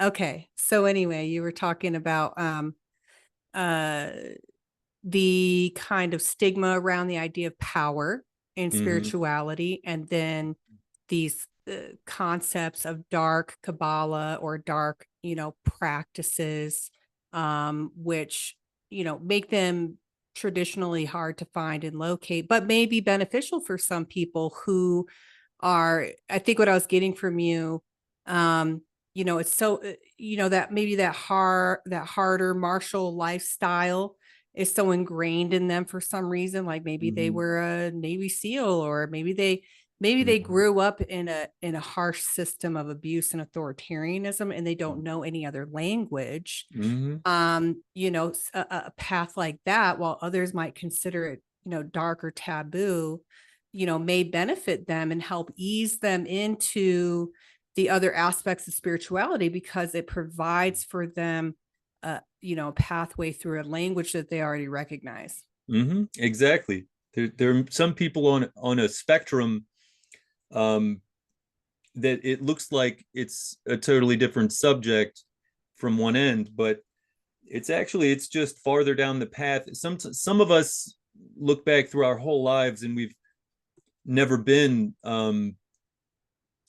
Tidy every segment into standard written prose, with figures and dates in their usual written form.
Okay. So anyway, you were talking about uh the kind of stigma around the idea of power and Hmm. spirituality, and then these concepts of dark Kabbalah or dark, practices, which, make them traditionally hard to find and locate, but may be beneficial for some people who are, I think what I was getting from you, um, it's so, that maybe that harder martial lifestyle is so ingrained in them for some reason. Like maybe they Hmm. were a Navy SEAL, or maybe they Hmm. grew up in a harsh system of abuse and authoritarianism, and they don't know any other language. Hmm. A path like that, while others might consider it, dark or taboo, may benefit them and help ease them into the other aspects of spirituality, because it provides for them a pathway through a language that they already recognize. Hmm. Exactly. There are some people on a spectrum, um, that it looks like it's a totally different subject from one end, but it's just farther down the path. Some of us look back through our whole lives and we've never been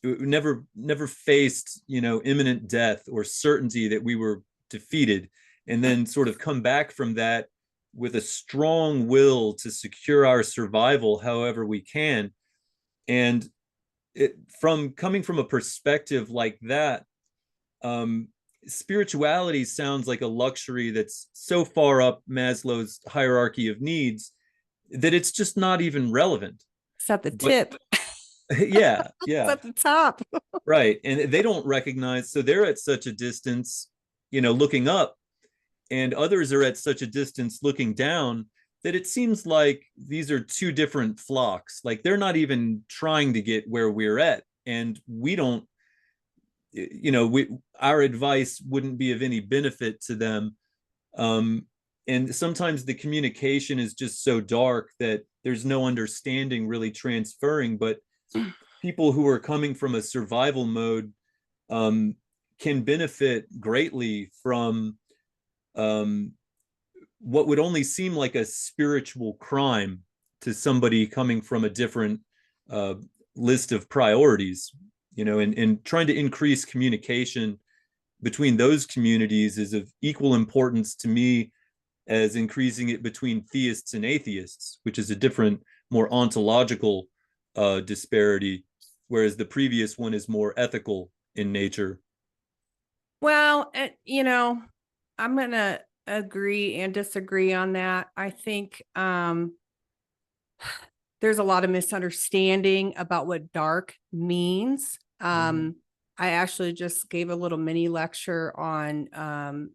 never faced, imminent death or certainty that we were defeated, and then sort of come back from that with a strong will to secure our survival however we can. And from coming from a perspective like that, um, spirituality sounds like a luxury that's so far up Maslow's hierarchy of needs that it's just not even relevant. It's at the But tip. yeah, It's yeah, at the top. right. And they don't recognize, so they're at such a distance, looking up, and others are at such a distance looking down, that it seems like these are two different flocks. Like they're not even trying to get where we're at. And we don't, our advice wouldn't be of any benefit to them. Um, and sometimes the communication is just so dark that there's no understanding really transferring. But people who are coming from a survival mode, um, can benefit greatly from, um, what would only seem like a spiritual crime to somebody coming from a different, uh, list of priorities, and trying to increase communication between those communities is of equal importance to me as increasing it between theists and atheists, which is a different, more ontological, disparity, whereas the previous one is more ethical in nature. Well, I'm going to agree and disagree on that. I think there's a lot of misunderstanding about what dark means. Mm-hmm. I actually just gave a little mini lecture on,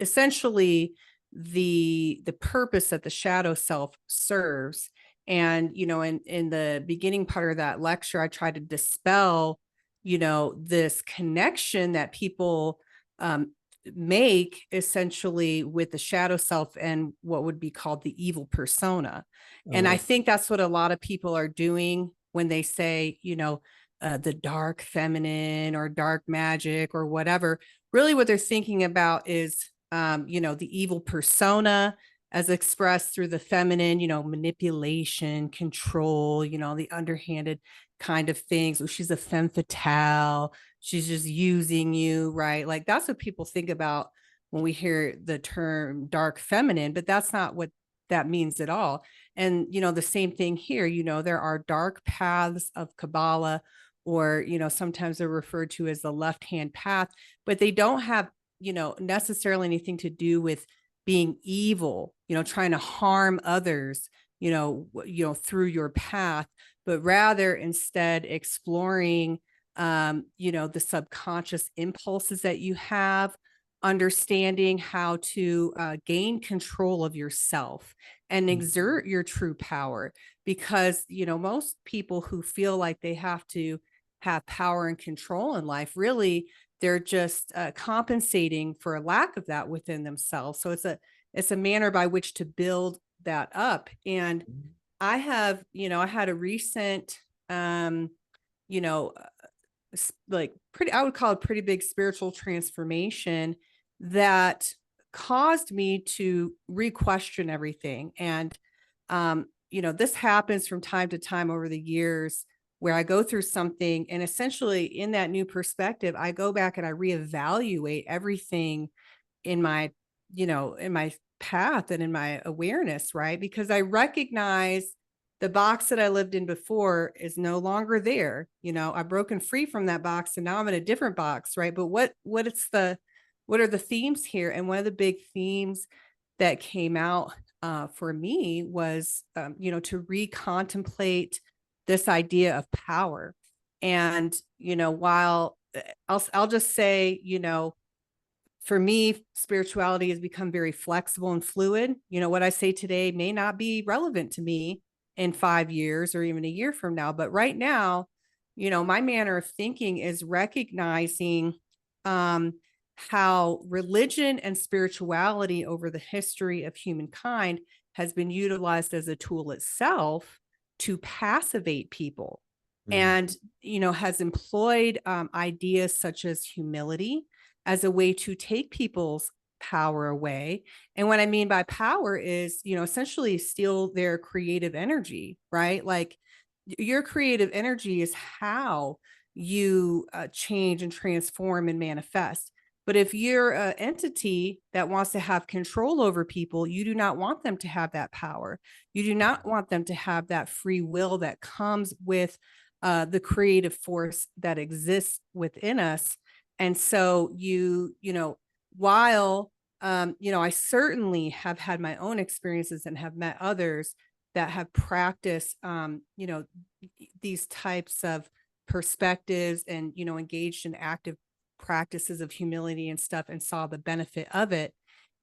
essentially the purpose that the shadow self serves. And, in the beginning part of that lecture, I tried to dispel, this connection that people um, make essentially with the shadow self and what would be called the evil persona. And I Uh, think that's what a lot of people are doing when they say, the dark feminine or dark magic or whatever. Really, what they're thinking about is, the evil persona as expressed through the feminine, manipulation, control, the underhanded kind of things. Oh, she's a femme fatale. She's just using you, right? Like that's what people think about when we hear the term dark feminine, but that's not what that means at all. And, the same thing here, there are dark paths of Kabbalah, or, sometimes they're referred to as the left hand path, but they don't have, necessarily anything to do with being evil, trying to harm others, through your path, but rather instead exploring, the subconscious impulses that you have, understanding how to gain control of yourself and exert your true power. Because, most people who feel like they have to have power and control in life, really, they're just compensating for a lack of that within themselves. So it's a manner by which to build that up. And I had a recent, um, you know, like pretty, I would call it pretty big spiritual transformation that caused me to re-question everything. And, this happens from time to time over the years where I go through something, and essentially in that new perspective, I go back and I reevaluate everything in my, in my path and in my awareness, right? Because I recognize the box that I lived in before is no longer there. I've broken free from that box and now I'm in a different box, right? But what are the themes here? And one of the big themes that came out for me was, to recontemplate this idea of power. And, while I'll just say, for me, spirituality has become very flexible and fluid. What I say today may not be relevant to me in 5 years or even a year from now. But right now, my manner of thinking is recognizing um, how religion and spirituality over the history of humankind has been utilized as a tool itself to passivate people, Mm. and has employed ideas such as humility as a way to take people's power away. And what I mean by power is, essentially steal their creative energy, right? Like your creative energy is how you change and transform and manifest. But if you're an entity that wants to have control over people, you do not want them to have that power. You do not want them to have that free will that comes with the creative force that exists within us. And so while, I certainly have had my own experiences and have met others that have practiced, these types of perspectives and, engaged in active practices of humility and stuff and saw the benefit of it.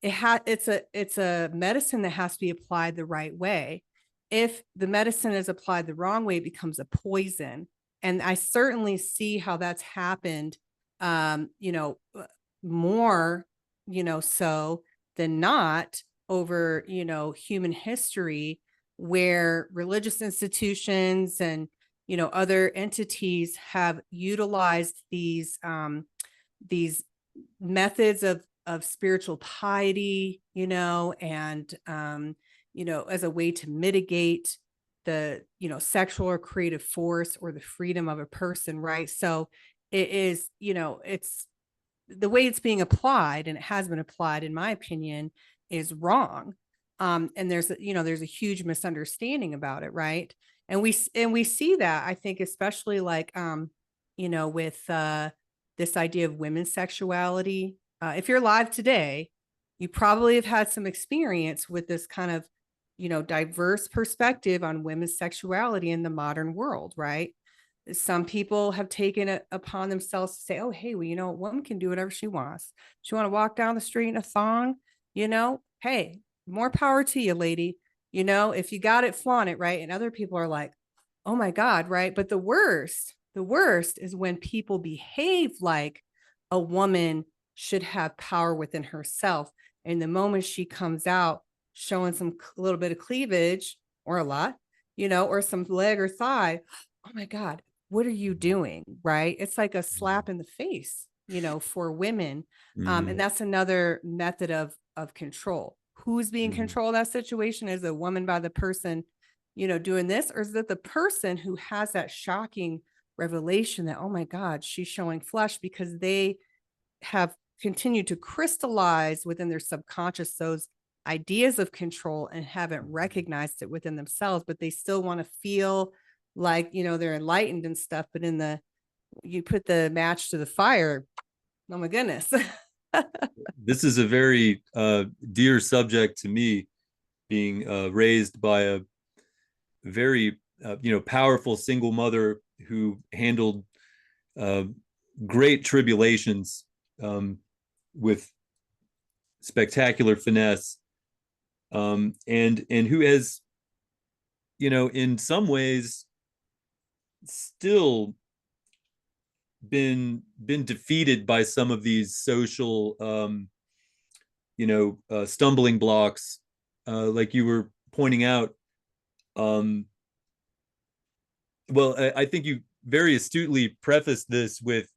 It's a medicine that has to be applied the right way. If the medicine is applied the wrong way, it becomes a poison. And I certainly see how that's happened, um, you know, more, so than not over, human history, where religious institutions and, other entities have utilized these methods of spiritual piety, and as a way to mitigate the, sexual or creative force or the freedom of a person, right? So it is, it's the way it's being applied, and it has been applied, in my opinion, is wrong. And there's a huge misunderstanding about it, right? And we see that, I think, especially like with this idea of women's sexuality. If you're alive today, you probably have had some experience with this kind of diverse perspective on women's sexuality in the modern world, right? Some people have taken it upon themselves to say, oh, hey, well, a woman can do whatever she wants. She want to walk down the street in a thong, hey, more power to you, lady. If you got it, flaunt it, right? And other people are like, oh my God, right? But the worst is when people behave like a woman should have power within herself. And the moment she comes out showing some little bit of cleavage, or a lot, or some leg or thigh, oh my God, what are you doing? Right? It's like a slap in the face, for women. And Mm. that's another method of control. Who's being Mm. controlled in that situation? Is a woman by the person, doing this? Or is it the person who has that shocking revelation that, oh my God, she's showing flesh, because they have continued to crystallize within their subconscious those ideas of control and haven't recognized it within themselves, but they still want to feel like, they're enlightened and stuff. But you put the match to the fire, oh my goodness. This is a very dear subject to me, being raised by a very powerful single mother who handled uh, great tribulations with spectacular finesse, and who has, in some ways still been defeated by some of these social stumbling blocks, like you were pointing out. Well, I think you very astutely prefaced this with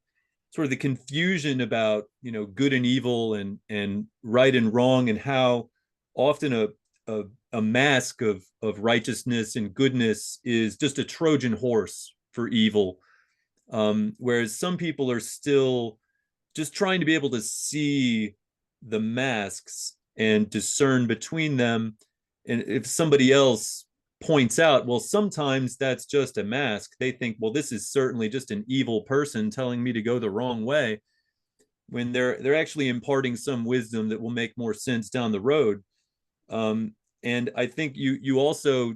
sort of the confusion about, good and evil and right and wrong, and how often a, a mask of righteousness and goodness is just a Trojan horse for evil. Whereas some people are still just trying to be able to see the masks and discern between them. And if somebody else points out, well, sometimes that's just a mask, they think, well, this is certainly just an evil person telling me to go the wrong way, when they're actually imparting some wisdom that will make more sense down the road. And I think you also,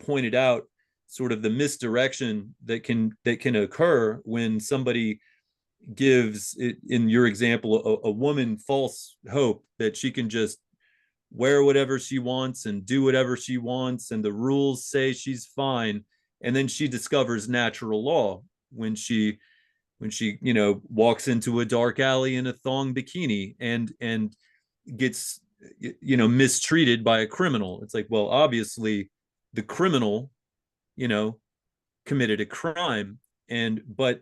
pointed out sort of the misdirection that can occur when somebody gives it, in your example, a woman false hope that she can just wear whatever she wants and do whatever she wants, and the rules say she's fine. And then she discovers natural law when she walks into a dark alley in a thong bikini and gets mistreated by a criminal. It's like, well, obviously the criminal you know committed a crime, and but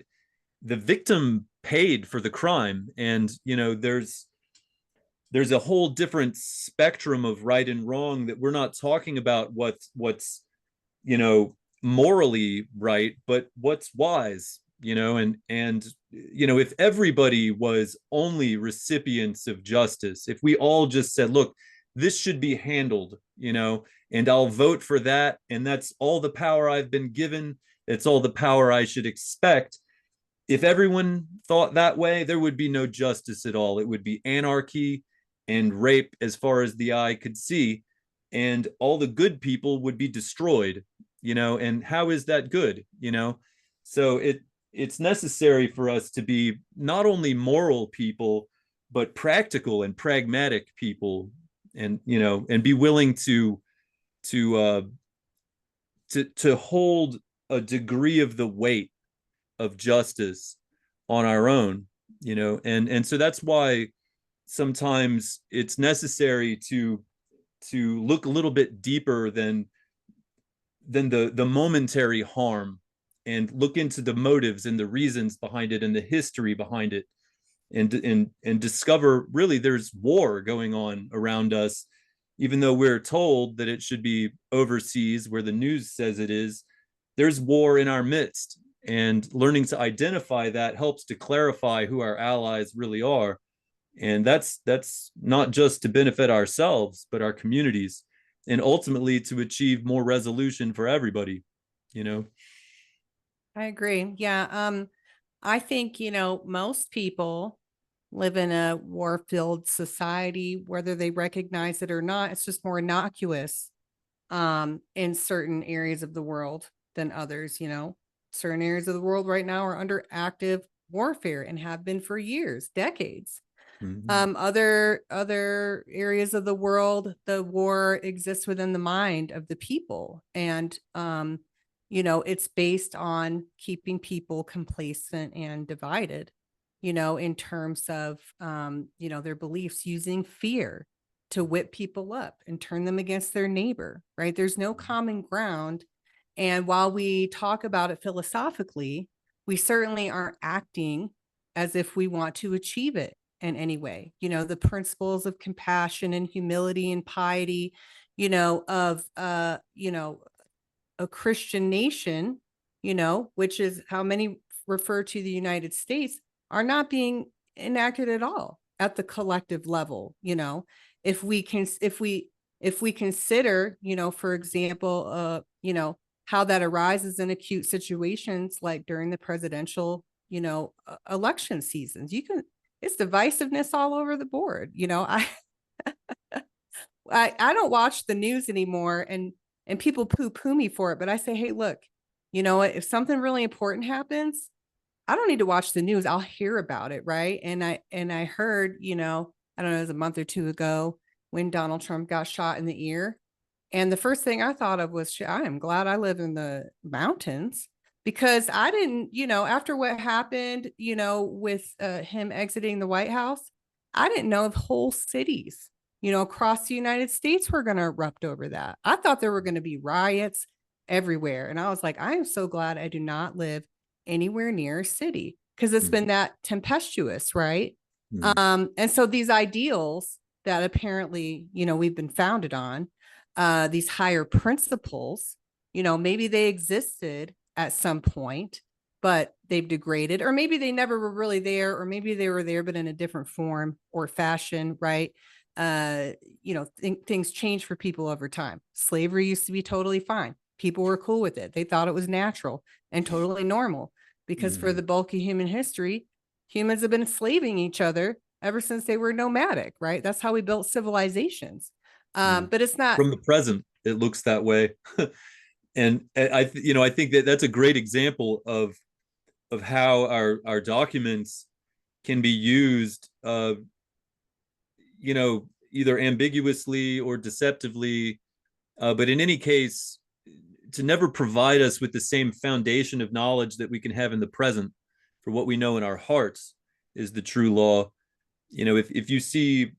the victim paid for the crime. And there's a whole different spectrum of right and wrong, that we're not talking about what's you know morally right, but what's wise. And if everybody was only recipients of justice, if we all just said, look, this should be handled, and I'll vote for that, and that's all the power I've been given, it's all the power I should expect. If everyone thought that way, there would be no justice at all. It would be anarchy and rape as far as the eye could see, and all the good people would be destroyed. And how is that good? So it's necessary for us to be not only moral people, but practical and pragmatic people, and be willing to to hold a degree of the weight of justice on our own. And so that's why sometimes it's necessary to look a little bit deeper than the momentary harm, and look into the motives and the reasons behind it and the history behind it, and discover, really, there's war going on around us, even though we're told that it should be overseas where the news says it is. There's war in our midst, and learning to identify that helps to clarify who our allies really are. And that's not just to benefit ourselves, but our communities, and ultimately to achieve more resolution for everybody. you know I agree. Yeah. I think, most people live in a war-filled society, whether they recognize it or not. It's just more innocuous in certain areas of the world than others. Certain areas of the world right now are under active warfare and have been for years, decades. Other areas of the world, the war exists within the mind of the people, and it's based on keeping people complacent and divided, in terms of their beliefs, using fear to whip people up and turn them against their neighbor, right? There's no common ground. And while we talk about it philosophically, we certainly aren't acting as if we want to achieve it in any way. The principles of compassion and humility and piety, of a Christian nation, which is how many refer to the United States, are not being enacted at all at the collective level. If we consider, for example, how that arises in acute situations like during the presidential, election seasons. It's divisiveness all over the board. I don't watch the news anymore, and people poo-poo me for it, but I say, hey, look, you know what? If something really important happens, I don't need to watch the news. I'll hear about it, right? And I heard, I don't know, it was a month or two ago when Donald Trump got shot in the ear. And the first thing I thought of was, I am glad I live in the mountains, because I didn't, after what happened, with him exiting the White House, I didn't know if whole cities, across the United States were going to erupt over that. I thought there were going to be riots everywhere. And I was like, I am so glad I do not live anywhere near a city because it's been that tempestuous, right? Mm. And so these ideals that apparently, we've been founded on, these higher principles, maybe they existed at some point, but they've degraded, or maybe they never were really there, or maybe they were there, but in a different form or fashion, right? Things change for people over time. Slavery used to be totally fine. People were cool with it. They thought it was natural and totally normal because for the bulk of human history, humans have been enslaving each other ever since they were nomadic, right? That's how we built civilizations. But it's not. From the present, it looks that way. And I think that that's a great example of how our documents can be used, either ambiguously or deceptively, but in any case, to never provide us with the same foundation of knowledge that we can have in the present for what we know in our hearts is the true law. If you see,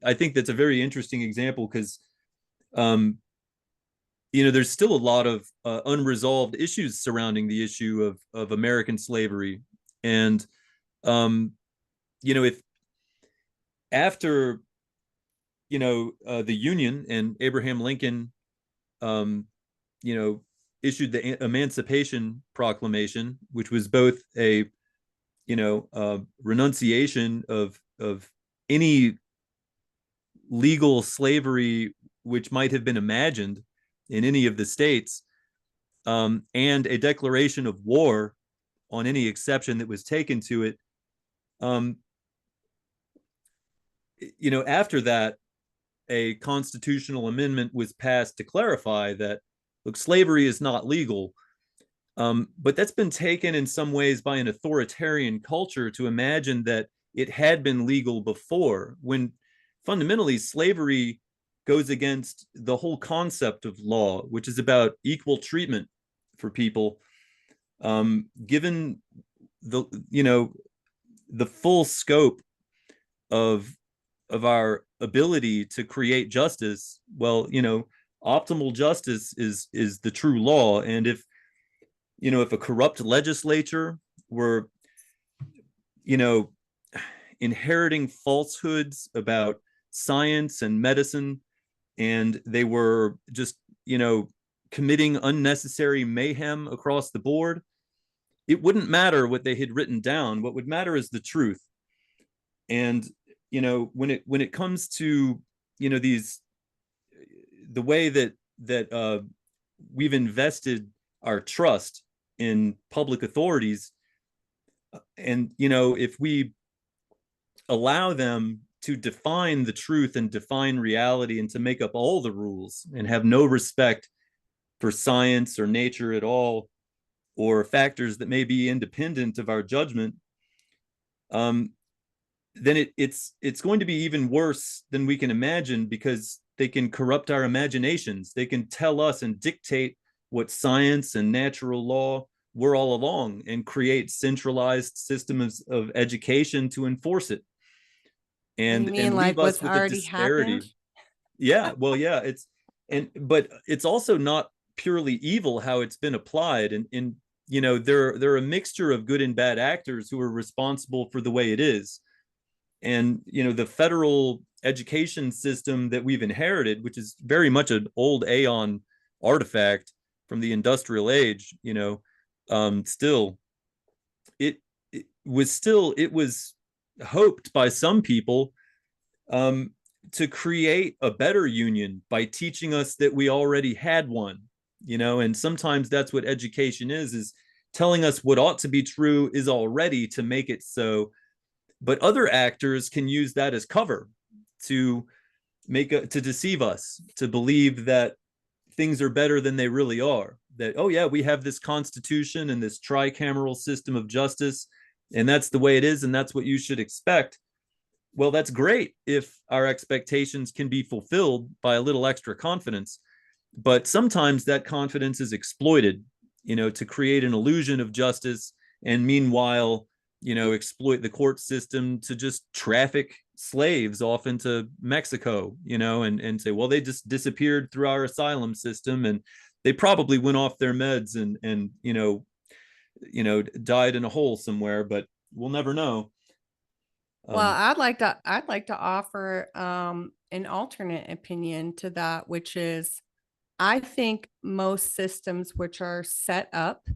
I think that's a very interesting example because, there's still a lot of unresolved issues surrounding the issue of American slavery. And, if after, the Union and Abraham Lincoln, um, issued the Emancipation Proclamation, which was both a, renunciation of any legal slavery which might have been imagined in any of the states, and a declaration of war on any exception that was taken to it. After that, a constitutional amendment was passed to clarify that, look, slavery is not legal. But that's been taken in some ways by an authoritarian culture to imagine that it had been legal before, when fundamentally slavery goes against the whole concept of law, which is about equal treatment for people, given the the full scope of our ability to create justice. Well, optimal justice is the true law. And if a corrupt legislature were, inheriting falsehoods about science and medicine, and they were just, committing unnecessary mayhem across the board, it wouldn't matter what they had written down. What would matter is the truth. And, when it comes to, these, the way that we've invested our trust in public authorities, and if we allow them to define the truth and define reality and to make up all the rules and have no respect for science or nature at all, or factors that may be independent of our judgment, then it's going to be even worse than we can imagine, because they can corrupt our imaginations. They can tell us and dictate what science and natural law were all along, and create centralized systems of education to enforce it, You and mean like leave us what's with a already happened? disparity. Yeah, well, yeah, but it's also not purely evil how it's been applied, and they're a mixture of good and bad actors who are responsible for the way it is. And the federal education system that we've inherited, which is very much an old aeon artifact from the industrial age, still it was hoped by some people, to create a better union by teaching us that we already had one. And sometimes that's what education is telling us what ought to be true is already, to make it so. But other actors can use that as cover to to deceive us, to believe that things are better than they really are. That, oh yeah, we have this constitution and this tricameral system of justice, and that's the way it is, and that's what you should expect. Well, that's great if our expectations can be fulfilled by a little extra confidence. But sometimes that confidence is exploited, to create an illusion of justice, and meanwhile, exploit the court system to just traffic slaves off into Mexico, and say, well, they just disappeared through our asylum system, and they probably went off their meds and died in a hole somewhere, but we'll never know. Well, um I'd like to offer an alternate opinion to that, which is I think most systems which are set up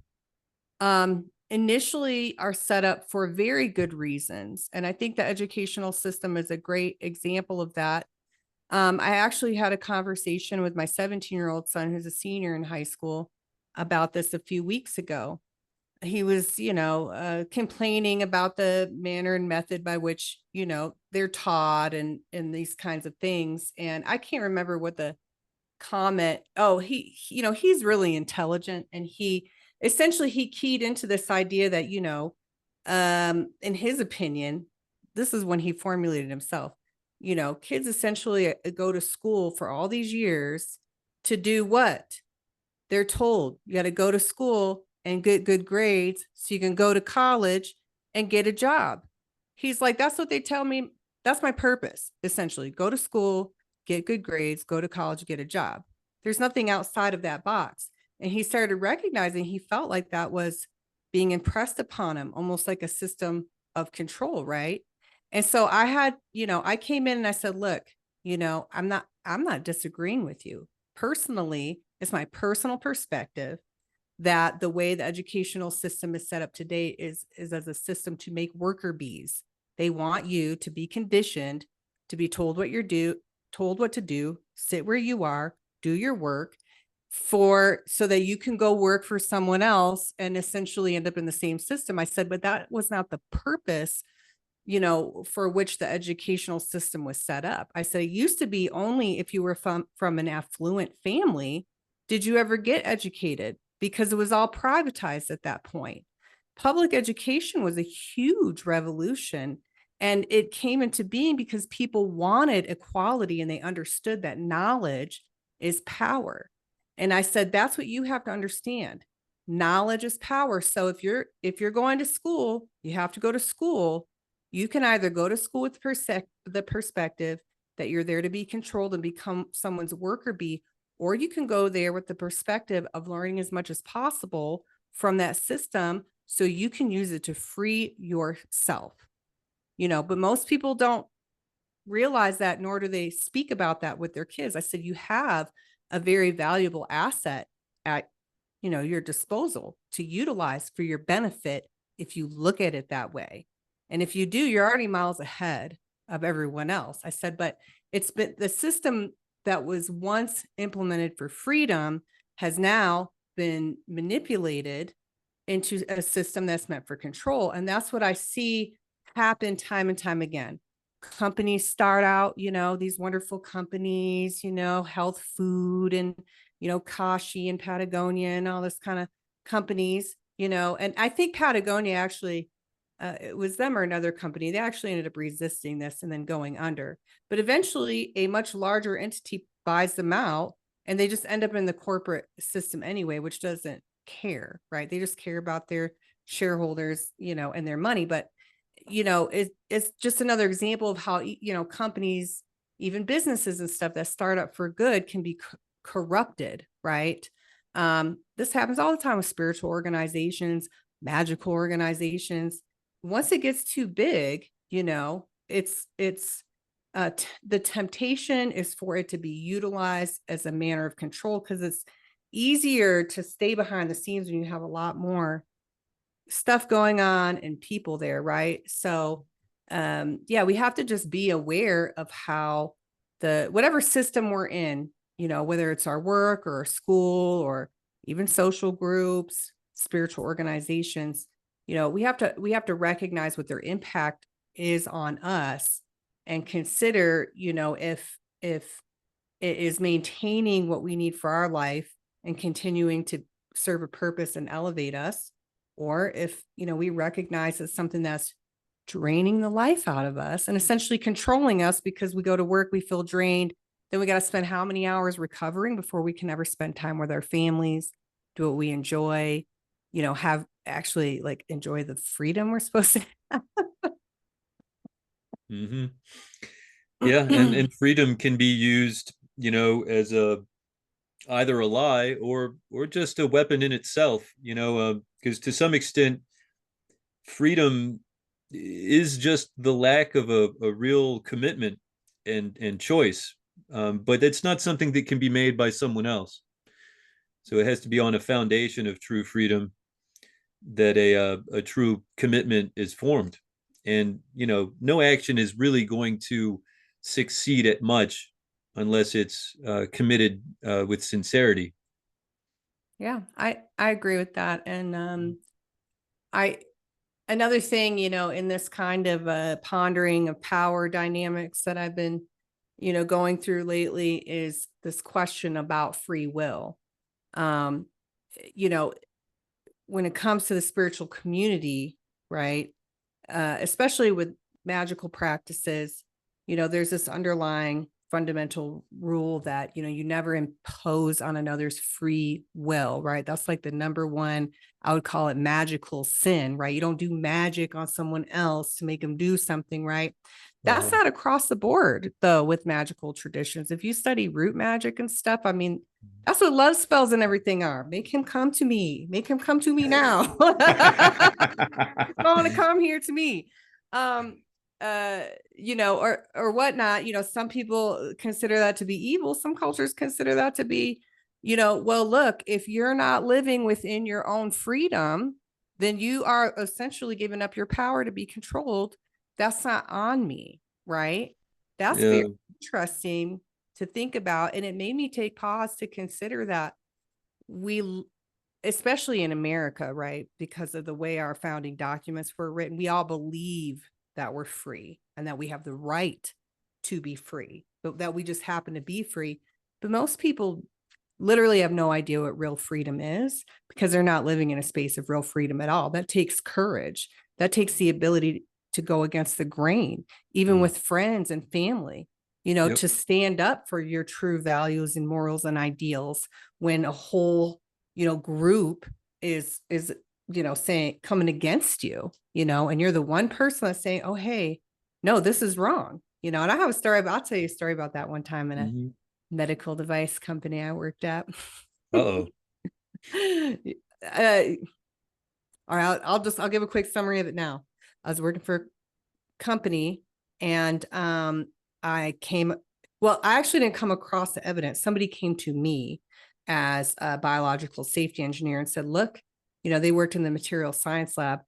initially are set up for very good reasons. And I think the educational system is a great example of that. I actually had a conversation with my 17-year-old son, who's a senior in high school, about this a few weeks ago. He was, complaining about the manner and method by which, they're taught and these kinds of things. And I can't remember what the comment. Oh, he's really intelligent, and he essentially he keyed into this idea that, in his opinion, this is when he formulated himself, kids essentially go to school for all these years to do what they're told. You got to go to school and get good grades so you can go to college and get a job. He's like, that's what they tell me. That's my purpose, essentially. Go to school, get good grades, go to college, get a job. There's nothing outside of that box. And he started recognizing he felt like that was being impressed upon him, almost like a system of control, right? And so I came in and I said, look, I'm not disagreeing with you. Personally, it's my personal perspective that the way the educational system is set up today is as a system to make worker bees. They want you to be conditioned to be told told what to do, sit where you are, do your work so that you can go work for someone else and essentially end up in the same system. I said, but that was not the purpose, for which the educational system was set up. I said, it used to be only if you were from an affluent family did you ever get educated, because it was all privatized at that point. Public education was a huge revolution, and it came into being because people wanted equality and they understood that knowledge is power. And I said, that's what you have to understand. Knowledge is power. So if you're going to school, you have to go to school. You can either go to school with the perspective that you're there to be controlled and become someone's worker bee, or you can go there with the perspective of learning as much as possible from that system so you can use it to free yourself. But most people don't realize that, nor do they speak about that with their kids. I said, you have a very valuable asset at your disposal to utilize for your benefit if you look at it that way. And if you do, you're already miles ahead of everyone else. I said, but it's been the system that was once implemented for freedom has now been manipulated into a system that's meant for control. And that's what I see happen time and time again. Companies start out, these wonderful companies, health food and, Kashi and Patagonia and all this kind of companies, and I think Patagonia actually, it was them or another company. They actually ended up resisting this and then going under. But eventually, a much larger entity buys them out, and they just end up in the corporate system anyway, which doesn't care, right? They just care about their shareholders, and their money. But it's just another example of how companies, even businesses and stuff that start up for good, can be corrupted, right? This happens all the time with spiritual organizations, magical organizations. Once it gets too big, the temptation is for it to be utilized as a manner of control, because it's easier to stay behind the scenes when you have a lot more stuff going on and people there, right? So we have to just be aware of how whatever system we're in, whether it's our work or school or even social groups, spiritual organizations, we have to recognize what their impact is on us and consider, if it is maintaining what we need for our life and continuing to serve a purpose and elevate us, or if we recognize it's something that's draining the life out of us and essentially controlling us, because we go to work, we feel drained, then we got to spend how many hours recovering before we can ever spend time with our families, do what we enjoy, have actually like enjoy the freedom we're supposed to have. hmm Yeah, and freedom can be used, as either a lie or just a weapon in itself. because to some extent, freedom is just the lack of a real commitment and choice. But it's not something that can be made by someone else. So it has to be on a foundation of true freedom that a true commitment is formed. And no action is really going to succeed at much unless it's committed with sincerity. Yeah, I agree with that. And I another thing, in this kind of pondering of power dynamics that I've been, going through lately is this question about free will. Um, you know, when it comes to the spiritual community, right? Especially with magical practices, there's this underlying fundamental rule that, you never impose on another's free will, right? That's like the number one, I would call it magical sin, right? You don't do magic on someone else to make them do something, right? That's not across the board, though, with magical traditions. If you study root magic and stuff, I mean, that's what love spells and everything are. Make him come to me. Make him come to me now. Want to come here to me. Or whatnot. Some people consider that to be evil. Some cultures consider that to be, well, look, if you're not living within your own freedom, then you are essentially giving up your power to be controlled. That's not on me, right? That's Yeah. very interesting to think about. And it made me take pause to consider that we, especially in America, right, because of the way our founding documents were written, we all believe that we're free and that we have the right to be free, but that we just happen to be free. But most people literally have no idea what real freedom is because they're not living in a space of real freedom at all. That takes courage. That takes the ability to go against the grain, even with friends and family, Yep. to stand up for your true values and morals and ideals when a whole, group is, saying, coming against you, and you're the one person that's saying, oh, hey, no, this is wrong, and I have a story, I'll tell you a story about that one time in a medical device company I worked at. Uh-oh. All right, I'll give a quick summary of it now. I was working for a company and I actually didn't come across the evidence. Somebody came to me as a biological safety engineer and said, look, they worked in the material science lab.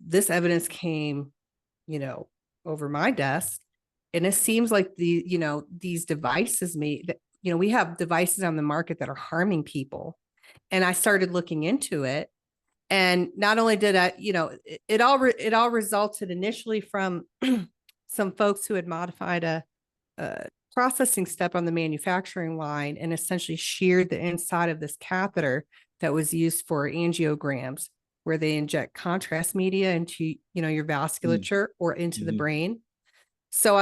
This evidence came, over my desk. And it seems like these devices we have devices on the market that are harming people. And I started looking into it. And not only did I, it all resulted initially from some folks who had modified a processing step on the manufacturing line and essentially sheared the inside of this catheter that was used for angiograms, where they inject contrast media into, your vasculature or into the brain. So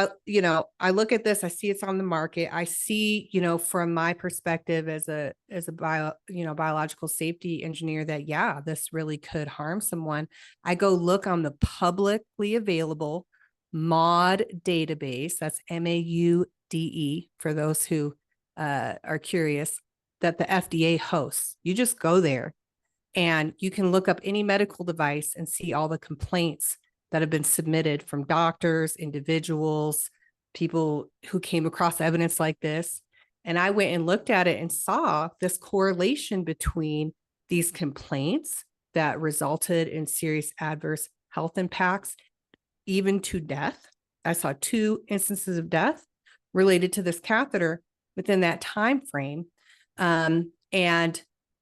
I look at this, I see it's on the market. I see, from my perspective as a biological safety engineer that, yeah, this really could harm someone. I go look on the publicly available MAUDE database. That's MAUDE for those who are curious, that the FDA hosts. You just go there and you can look up any medical device and see all the complaints that have been submitted from doctors, individuals, people who came across evidence like this. And I went and looked at it and saw this correlation between these complaints that resulted in serious adverse health impacts, even to death. I saw 2 instances of death related to this catheter within that time frame. And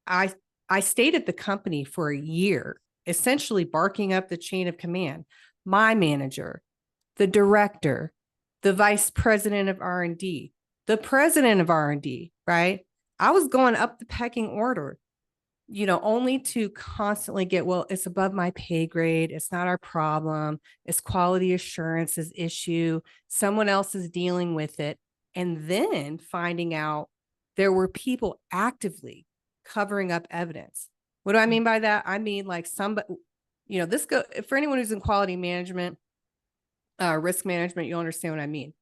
I stayed at the company for a year, essentially barking up the chain of command. My manager, the director, the vice president of R&D, the president of R&D, right? I was going up the pecking order, only to constantly get, well, it's above my pay grade. It's not our problem. It's quality assurance's issue. Someone else is dealing with it. And then finding out there were people actively covering up evidence. What do I mean by that? I mean, like somebody, this go for anyone who's in quality management, risk management, you'll understand what I mean.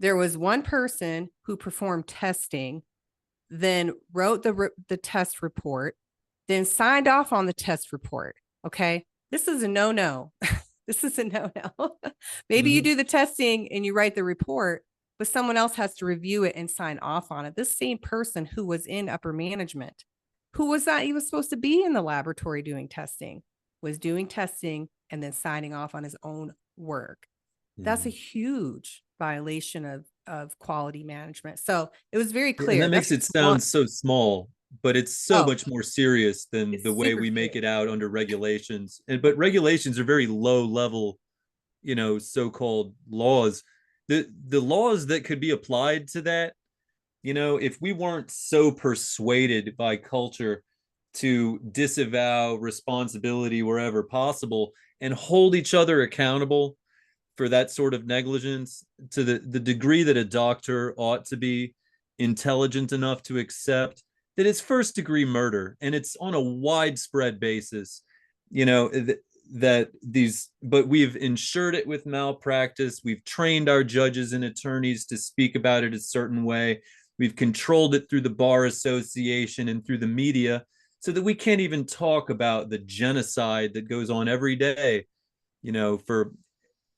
There was one person who performed testing, then wrote the test report, then signed off on the test report. Okay. This is a no. This is a no. Maybe you Mhm. do the testing and you write the report, but someone else has to review it and sign off on it. This same person who was in upper management, who was not even supposed to be in the laboratory doing testing, was doing testing and then signing off on his own work. That's a Mhm. huge violation of quality management. So it was very And clear. that makes That's it just one. sound so small, but it's so Oh, much more serious than it's the way super we make serious. it out under regulations. And but regulations are very low level, so-called laws. The laws that could be applied to that, if we weren't so persuaded by culture to disavow responsibility wherever possible and hold each other accountable for that sort of negligence to the degree that a doctor ought to be intelligent enough to accept that it's first degree murder and it's on a widespread basis, that these, but we've insured it with malpractice. We've trained our judges and attorneys to speak about it a certain way. We've controlled it through the bar association and through the media so that we can't even talk about the genocide that goes on every day, for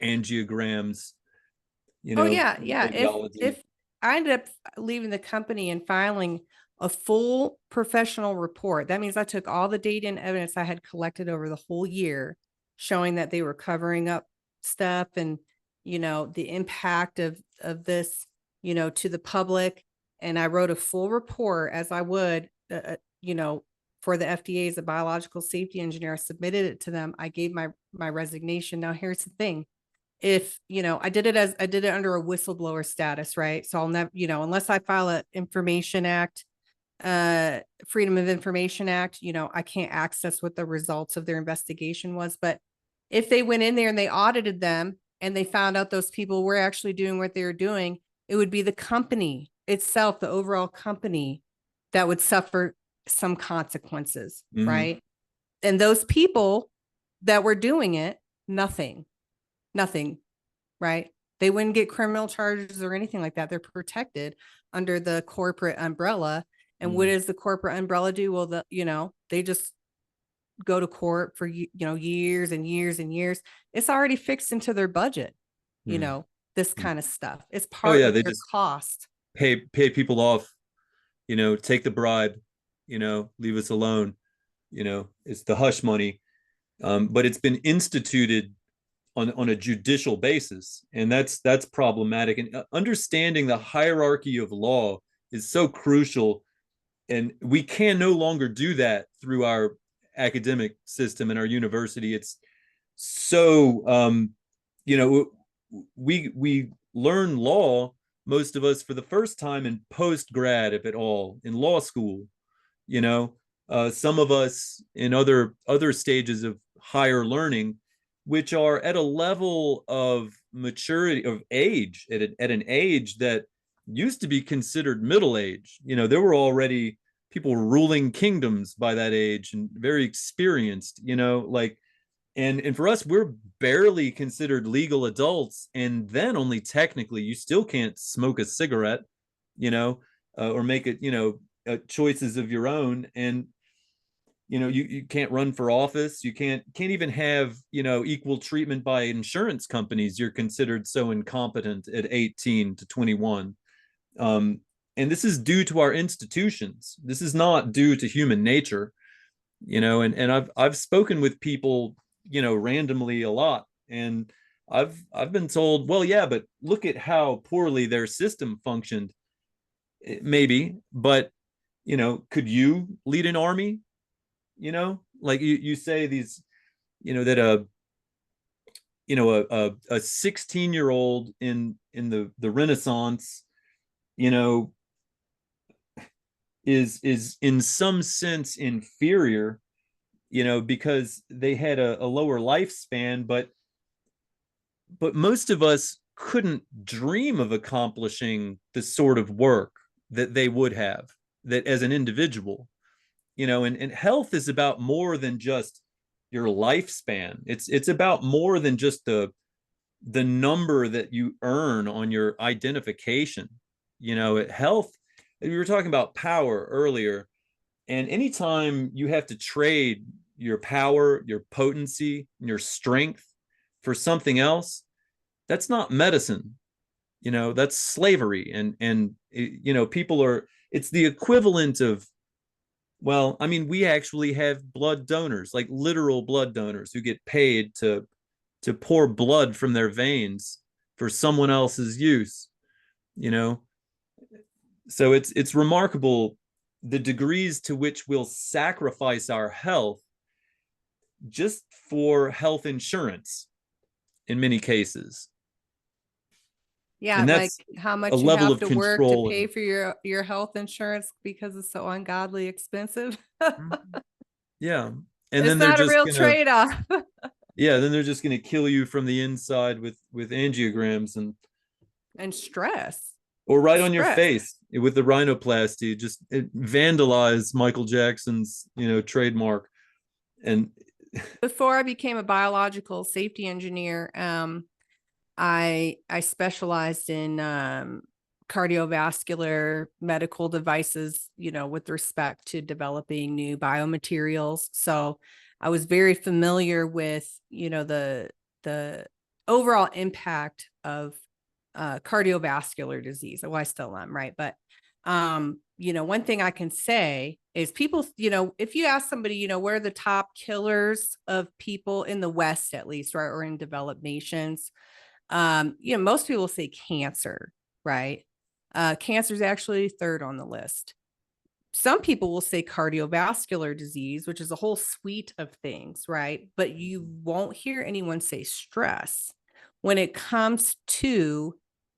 angiograms, Oh yeah, yeah. radiology. If I ended up leaving the company and filing a full professional report, that means I took all the data and evidence I had collected over the whole year, showing that they were covering up stuff and the impact of this, to the public. And I wrote a full report as I would, for the FDA as a biological safety engineer. I submitted it to them. I gave my resignation. Now here's the thing: if I did it under a whistleblower status, right? So I'll never, unless I file a information act, freedom of information act, I can't access what the results of their investigation was. But if they went in there and they audited them and they found out those people were actually doing what they were doing, it would be the company itself, the overall company, that would suffer some consequences, Mm-hmm. right? And those people that were doing it, nothing, right? They wouldn't get criminal charges or anything like that. They're protected under the corporate umbrella. And what Mm-hmm. does the corporate umbrella do? Well, they just go to court for years and years and years. It's already fixed into their budget, you Mm-hmm. know, this kind of stuff. It's Oh part yeah, of they their just cost. pay people off, take the bribe, leave us alone. It's the hush money. But it's been instituted on a judicial basis, and that's problematic. And understanding the hierarchy of law is so crucial, and we can no longer do that through our academic system and our university. It's so you know we learn law, most of us, for the first time in post grad, if at all, in law school. you know some of us in other stages of higher learning, which are at a level of maturity, of age, at an age that used to be considered middle age. There were already people ruling kingdoms by that age and very experienced, like, and for us, we're barely considered legal adults, and then only technically. You still can't smoke a cigarette, or make it, choices of your own. And you can't run for office. You can't even have, equal treatment by insurance companies. You're considered so incompetent at 18 to 21. um, and this is due to our institutions. This is not due to human nature. And I've spoken with people, randomly a lot, and I've been told, well, yeah, but look at how poorly their system functioned. Maybe, but could you lead an army? Like you say, these, that a 16-year-old in the Renaissance, you know is in some sense inferior, because they had a lower lifespan. But most of us couldn't dream of accomplishing the sort of work that they would have, that as an individual. And health is about more than just your lifespan. It's about more than just the number that you earn on your identification. Health, we were talking about power earlier. And anytime you have to trade your power, your potency, your strength for something else, that's not medicine. That's slavery. And people are, it's the equivalent of, well, I mean, we actually have blood donors, like literal blood donors who get paid to pour blood from their veins for someone else's use, you know. So it's remarkable the degrees to which we'll sacrifice our health just for health insurance in many cases. Yeah, And like that's how a much you level have of to work to control. pay for your health insurance because it's so ungodly expensive. Yeah. And It's then they're not a just real gonna, trade-off. yeah, then they're just gonna kill you from the inside with angiograms, and And stress. or right on your Stress. face with the rhinoplasty, just vandalize Michael Jackson's, trademark. And Before I became a biological safety engineer, I specialized in cardiovascular medical devices, with respect to developing new biomaterials. So I was very familiar with, the overall impact of cardiovascular disease. Well, I still am, right? But one thing I can say is people, if you ask somebody, what are the top killers of people in the West, at least, right, or in developed nations, most people say cancer, right? Cancer is actually third on the list. Some people will say cardiovascular disease, which is a whole suite of things, right? But you won't hear anyone say stress. When it comes to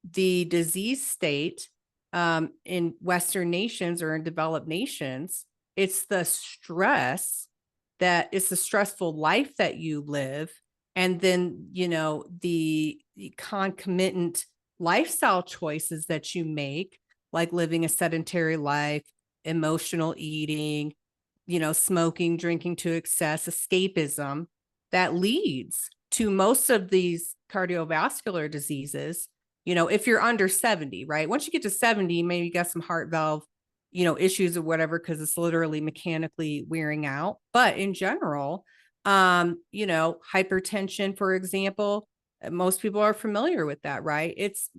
the disease state in Western nations or in developed nations, it's the stress that it's the stressful life that you live. And then, the concomitant lifestyle choices that you make, like living a sedentary life, emotional eating, smoking, drinking to excess, escapism, that leads to most of these cardiovascular diseases. If you're under 70, right? Once you get to 70, maybe you got some heart valve, issues or whatever, because it's literally mechanically wearing out. But in general, hypertension, for example, most people are familiar with that, right? It's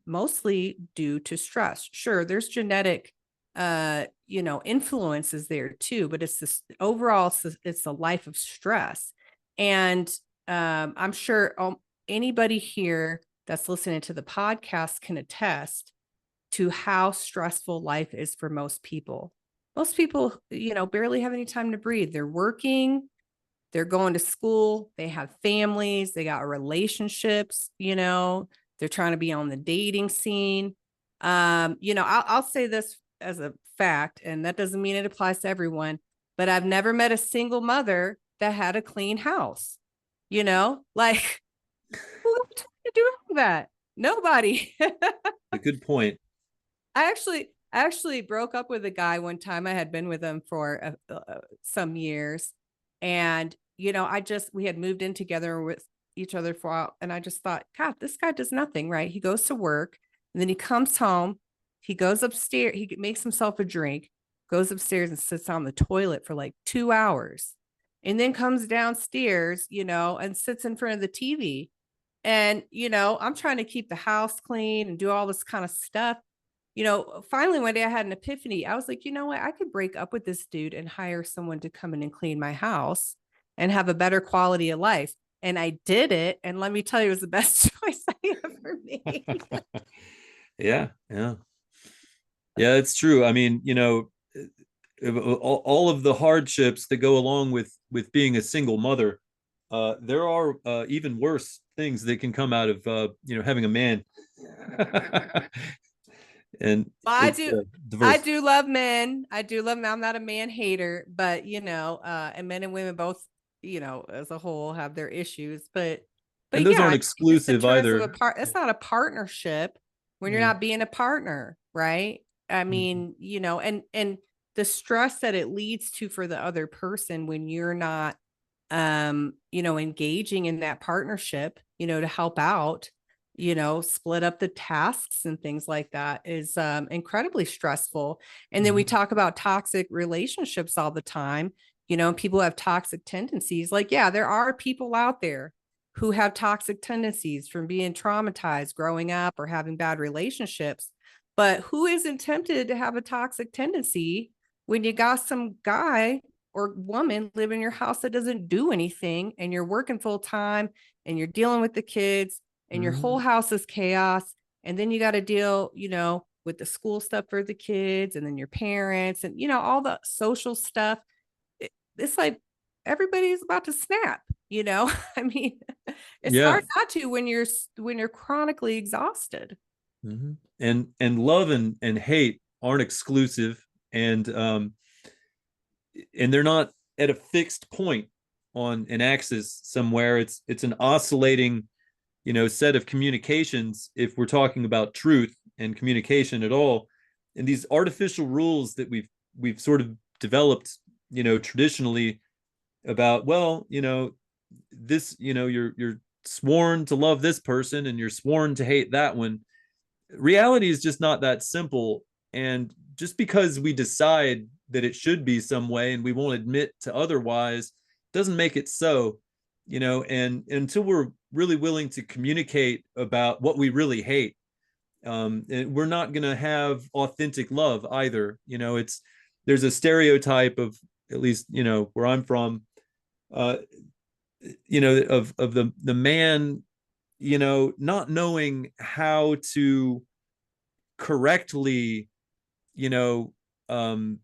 mostly due to stress. Sure, there's genetic influences there too, but it's this overall, it's a life of stress. And I'm sure anybody here that's listening to the podcast can attest to how stressful life is for most people. Most people, barely have any time to breathe. They're working, they're going to school, they have families, they got relationships, they're trying to be on the dating scene. I'll say this as a fact, and that doesn't mean it applies to everyone, but I've never met a single mother that had a clean house. Like, who to do that? Nobody. a good point. I actually broke up with a guy one time. I had been with him for some years, and we had moved in together with each other for a while, and I just thought, God, this guy does nothing, right? He goes to work, and then he comes home, he goes upstairs, he makes himself a drink, goes upstairs and sits on the toilet for like 2 hours, and then comes downstairs, and sits in front of the TV. And, I'm trying to keep the house clean and do all this kind of stuff. Finally one day I had an epiphany. I was like, you know what? I could break up with this dude and hire someone to come in and clean my house and have a better quality of life. And I did it. And let me tell you, it was the best choice I ever made. Yeah, yeah. Yeah, it's true. I mean, all of the hardships that go along with being a single mother, there are even worse things that can come out of having a man. And Well, I it's do. I diverse. do love men. I do love men. I'm not a man hater, but and men and women both, as a whole have their issues. But And those yeah, aren't I think just in exclusive terms of either. it's not a partnership when you're Yeah. not being a partner, right? I Mhm. mean, and the stress that it leads to for the other person when you're not engaging in that partnership, to help out, split up the tasks and things like that is incredibly stressful. And then we Mhm. talk about toxic relationships all the time. People have toxic tendencies. Like, yeah, there are people out there who have toxic tendencies from being traumatized growing up or having bad relationships. But who isn't tempted to have a toxic tendency when you got some guy or woman living in your house that doesn't do anything and you're working full time and you're dealing with the kids and your whole Mhm. house is chaos. And then you got to deal, with the school stuff for the kids and then your parents and, all the social stuff. It's like everybody's about to snap. I mean, it's Yeah. hard not to when you're chronically exhausted. Mhm. And love and hate aren't exclusive, and they're not at a fixed point on an axis somewhere. It's an oscillating, set of communications if we're talking about truth and communication at all. And these artificial rules that we've sort of developed, traditionally about, well, this, you're sworn to love this person and you're sworn to hate that one. Reality is just not that simple. And just because we decide that it should be some way and we won't admit to otherwise doesn't make it so. And until we're really willing to communicate about what we really hate, and we're not going to have authentic love either. There's a stereotype of, at least where I'm from, uh of the man, not knowing how to correctly, you know, um,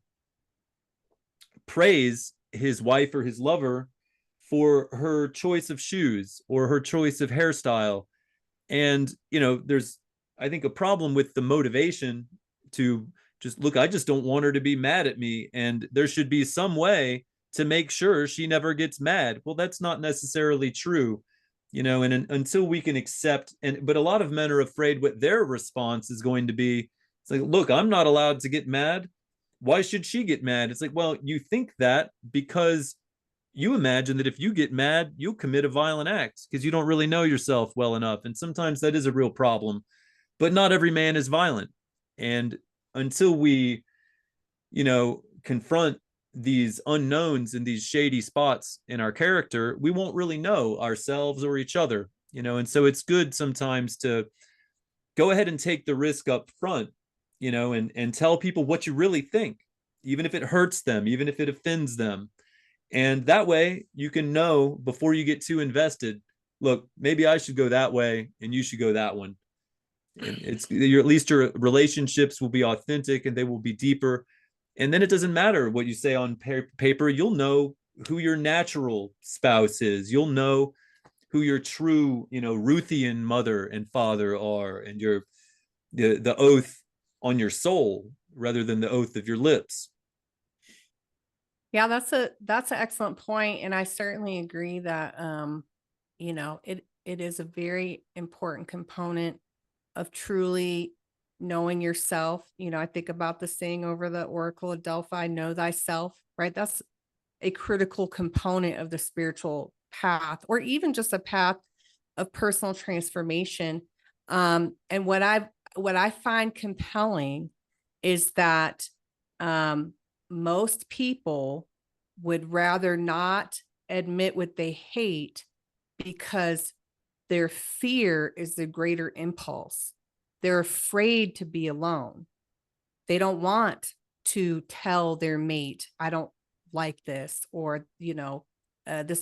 praise his wife or his lover for her choice of shoes or her choice of hairstyle. And, there's, I think, a problem with the motivation to just look, I just don't want her to be mad at me. And there should be some way to make sure she never gets mad. Well, that's not necessarily true. And until we can accept, but a lot of men are afraid what their response is going to be. It's like, look, I'm not allowed to get mad. Why should she get mad? It's like, well, you think that because you imagine that if you get mad, you'll commit a violent act because you don't really know yourself well enough. And sometimes that is a real problem, but not every man is violent. And until we, confront these unknowns and these shady spots in our character, we won't really know ourselves or each other, and so it's good sometimes to go ahead and take the risk up front, and tell people what you really think, even if it hurts them, even if it offends them. And that way you can know before you get too invested, look, maybe I should go that way and you should go that one. And it's your, at least your relationships will be authentic and they will be deeper. And then it doesn't matter what you say on paper. You'll know who your natural spouse is. You'll know who your true, Ruthian mother and father are, and your the oath on your soul rather than the oath of your lips. Yeah, that's an excellent point, and I certainly agree that it is a very important component of truly knowing yourself. I think about this saying over the Oracle of Delphi, know thyself, right? That's a critical component of the spiritual path, or even just a path of personal transformation. And what I find compelling is that um, most people would rather not admit what they hate because their fear is the greater impulse. They're afraid to be alone. They don't want to tell their mate, I don't like this, or, I feel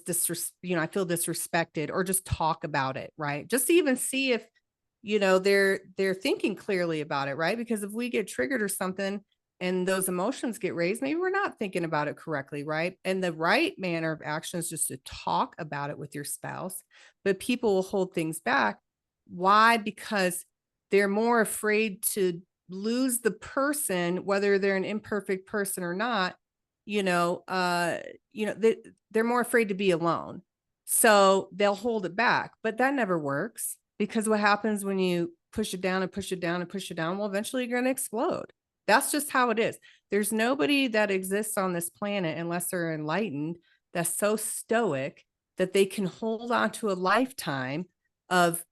disrespected, or just talk about it, right? Just to even see if, they're thinking clearly about it, right? Because if we get triggered or something and those emotions get raised, maybe we're not thinking about it correctly, right? And the right manner of action is just to talk about it with your spouse, but people will hold things back. Why? Because they're more afraid to lose the person, whether they're an imperfect person or not. They're more afraid to be alone, so they'll hold it back. But that never works, because what happens when you push it down and push it down and push it down? Well, eventually you're going to explode. That's just how it is. There's nobody that exists on this planet, unless they're enlightened, that's so stoic that they can hold on to a lifetime of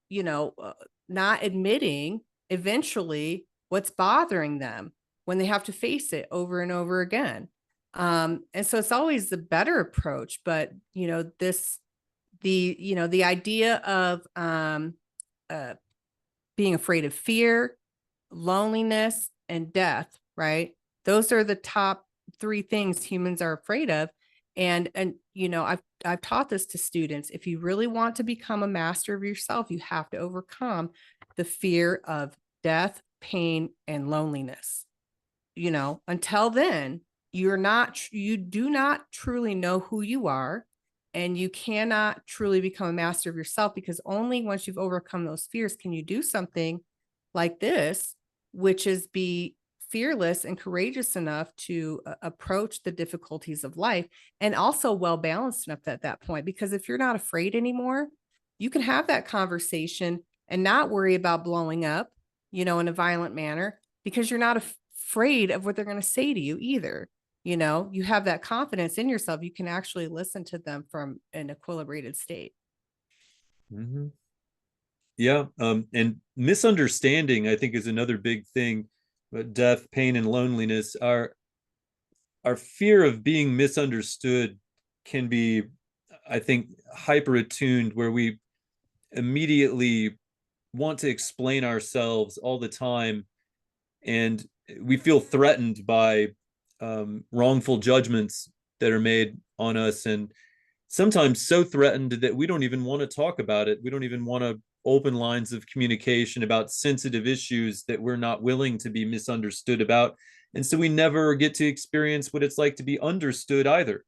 not admitting eventually what's bothering them when they have to face it over and over again. And so it's always the better approach, but the idea of uh, being afraid of fear, loneliness, and death, right? Those are the top three things humans are afraid of. And I've taught this to students. If you really want to become a master of yourself, you have to overcome the fear of death, pain, and loneliness. Until then, you do not truly know who you are, and you cannot truly become a master of yourself, because only once you've overcome those fears can you do something like this, which is be fearless and courageous enough to approach the difficulties of life, and also well balanced enough at that point. Because if you're not afraid anymore, you can have that conversation and not worry about blowing up, in a violent manner, because you're not afraid of what they're going to say to you either. You have that confidence in yourself. You can actually listen to them from an equilibrated state. Mhm. Yeah, and misunderstanding, I think, is another big thing. But death, pain, and loneliness, our fear of being misunderstood can be, I think, hyper attuned, where we immediately want to explain ourselves all the time, and we feel threatened by wrongful judgments that are made on us, and sometimes so threatened that we don't even want to talk about it. We don't even want to open lines of communication about sensitive issues that we're not willing to be misunderstood about. And so we never get to experience what it's like to be understood either.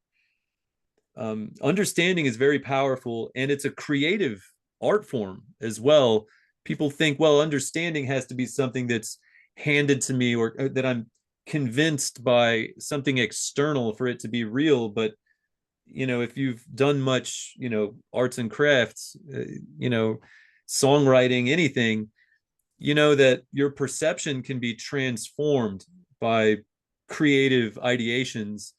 Understanding is very powerful, and it's a creative art form as well. People think, well, understanding has to be something that's handed to me, or that I'm convinced by something external for it to be real. But if you've done much, arts and crafts, songwriting, anything, that your perception can be transformed by creative ideations,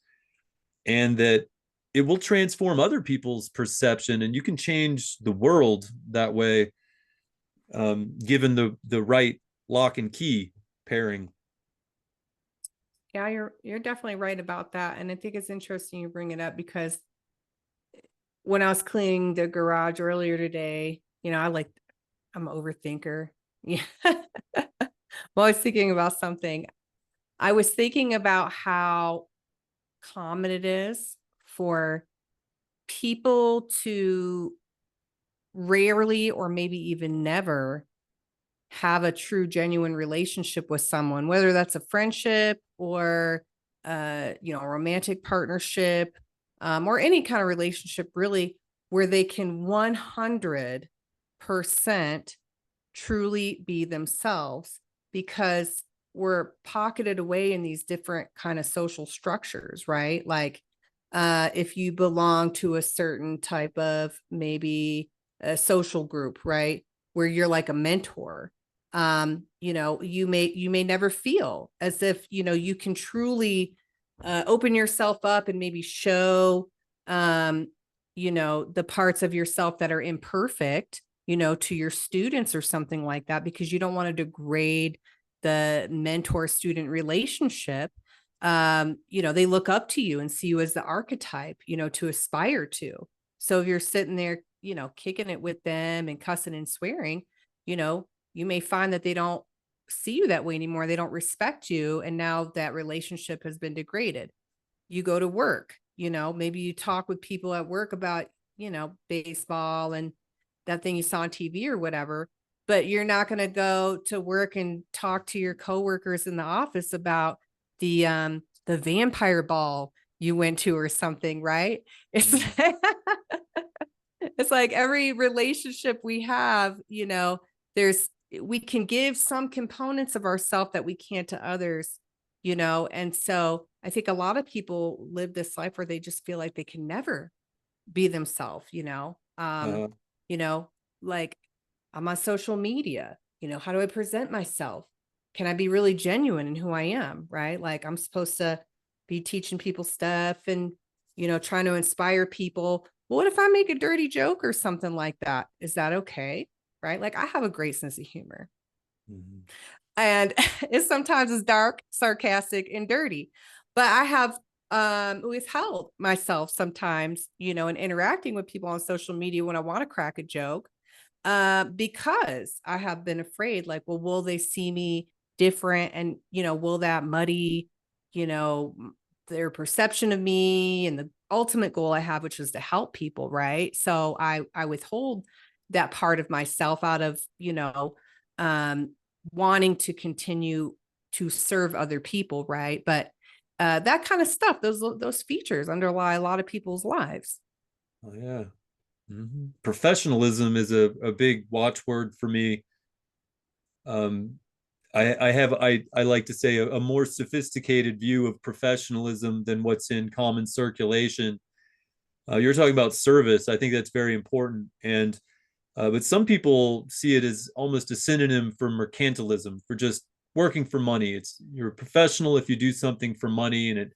and that it will transform other people's perception, and you can change the world that way, given the right lock and key pairing. Yeah, you're definitely right about that. And I think it's interesting you bring it up, because when I was cleaning the garage earlier today, I'm an overthinker. Yeah. I'm always thinking about something. I was thinking about how common it is for people to rarely, or maybe even never, have a true, genuine relationship with someone, whether that's a friendship or a romantic partnership, or any kind of relationship, really, where they can 100% truly be themselves, because we're pocketed away in these different kind of social structures, right? Like, if you belong to a certain type of, maybe a social group, right, where you're like a mentor, you may never feel as if you can truly open yourself up and maybe show the parts of yourself that are imperfect, to your students or something like that, because you don't want to degrade the mentor student relationship. They look up to you and see you as the archetype, to aspire to. So if you're sitting there, kicking it with them and cussing and swearing, you may find that they don't see you that way anymore. They don't respect you. And now that relationship has been degraded. You go to work, maybe you talk with people at work about, baseball and that thing you saw on TV or whatever, but you're not going to go to work and talk to your coworkers in the office about the vampire ball you went to or something, right? It's Mm. it's like every relationship we have, there's we can give some components of ourselves that we can't to others, and so I think a lot of people live this life where they just feel like they can never be themselves, Uh, you know, like, I'm on social media, how do I present myself? Can I be really genuine in who I am? Right. Like, I'm supposed to be teaching people stuff and, trying to inspire people. Well, what if I make a dirty joke or something like that? Is that okay? right? Like I have a great sense of humor. Mhm. And it sometimes is dark, sarcastic, and dirty. But I have withheld myself sometimes, in interacting with people on social media when I want to crack a joke, because I have been afraid, like, well, will they see me different? And, will that muddy, you know, their perception of me and the ultimate goal I have, which is to help people, right? So I withhold that part of myself out of, um, wanting to continue to serve other people, right? But that kind of stuff, those features underlie a lot of people's lives. Oh yeah. Professionalism is a big watchword for me. Um, I like to say a more sophisticated view of professionalism than what's in common circulation. You're talking about service. I think that's very important. And but some people see it as almost a synonym for mercantilism, for just working for money. It's you're a professional if you do something for money, and it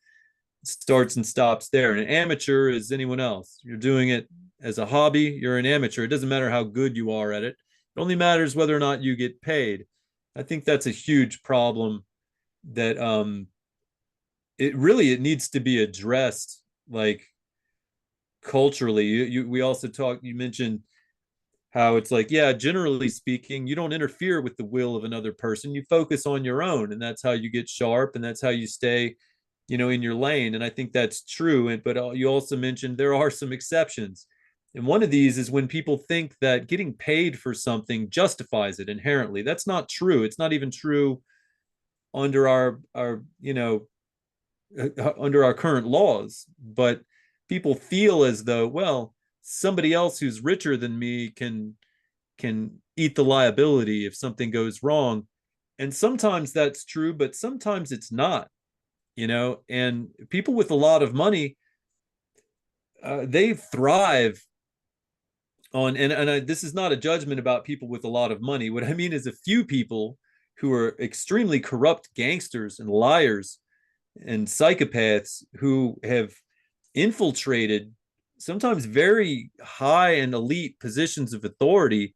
starts and stops there. And an amateur is anyone else. You're doing it as a hobby, you're an amateur. It doesn't matter how good you are at it. It only matters whether or not you get paid. I think that's a huge problem that it needs to be addressed, like culturally. We also you mentioned how it's like, yeah, generally speaking, you don't interfere with the will of another person. You focus on your own, and that's how you get sharp, and that's how you stay, in your lane. And I think that's true. And but you also mentioned there are some exceptions. And one of these is when people think that getting paid for something justifies it inherently. That's not true. It's not even true under our under our current laws. But people feel as though, well, somebody else who's richer than me can eat the liability if something goes wrong. And sometimes that's true, but sometimes it's not, and people with a lot of money, they thrive on, this is not a judgment about people with a lot of money. What I mean is a few people who are extremely corrupt gangsters and liars and psychopaths who have infiltrated sometimes very high and elite positions of authority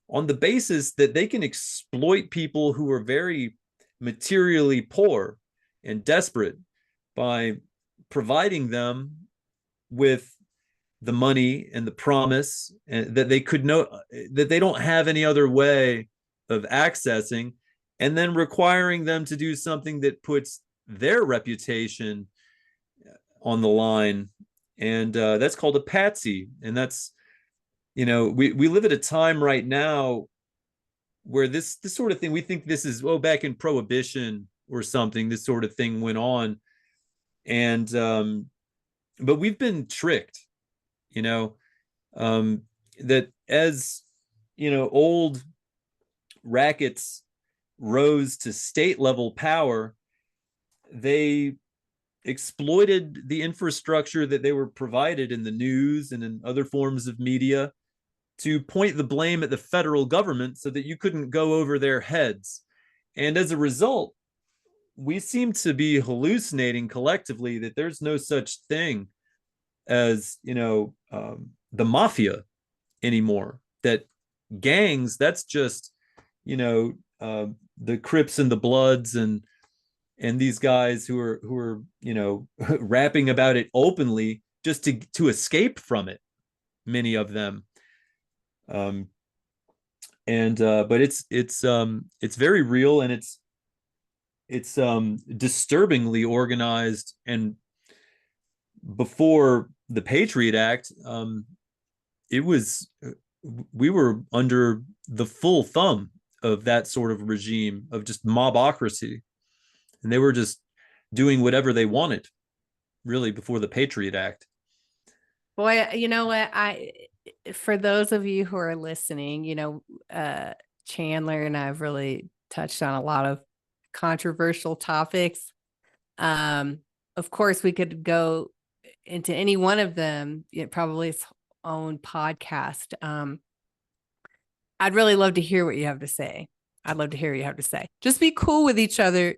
on the basis that they can exploit people who are very materially poor and desperate by providing them with the money and the promise that they could know that they don't have any other way of accessing, and then requiring them to do something that puts their reputation on the line. And that's called a patsy. And that's, we live at a time right now where this sort of thing, we think this is, back in prohibition or something, this sort of thing went on. And but we've been tricked, you know that as old rackets rose to state level power, they exploited the infrastructure that they were provided in the news and in other forms of media to point the blame at the federal government so that you couldn't go over their heads. And as a result, we seem to be hallucinating collectively that there's no such thing as, the mafia anymore. That gangs, that's just, the Crips and the Bloods and these guys who are rapping about it openly just to escape from it, many of them. um and but it's very real, and it's disturbingly organized. And before the Patriot Act, it was we were under the full thumb of that sort of regime of just mobocracy, and they were just doing whatever they wanted, really, before the Patriot Act. Boy, you know what? For those of you who are listening, Chandler and I've really touched on a lot of controversial topics. Um, of course, we could go into any one of them, probably its own podcast. I'd really love to hear what you have to say. I'd love to hear what you have to say. Just be cool with each other,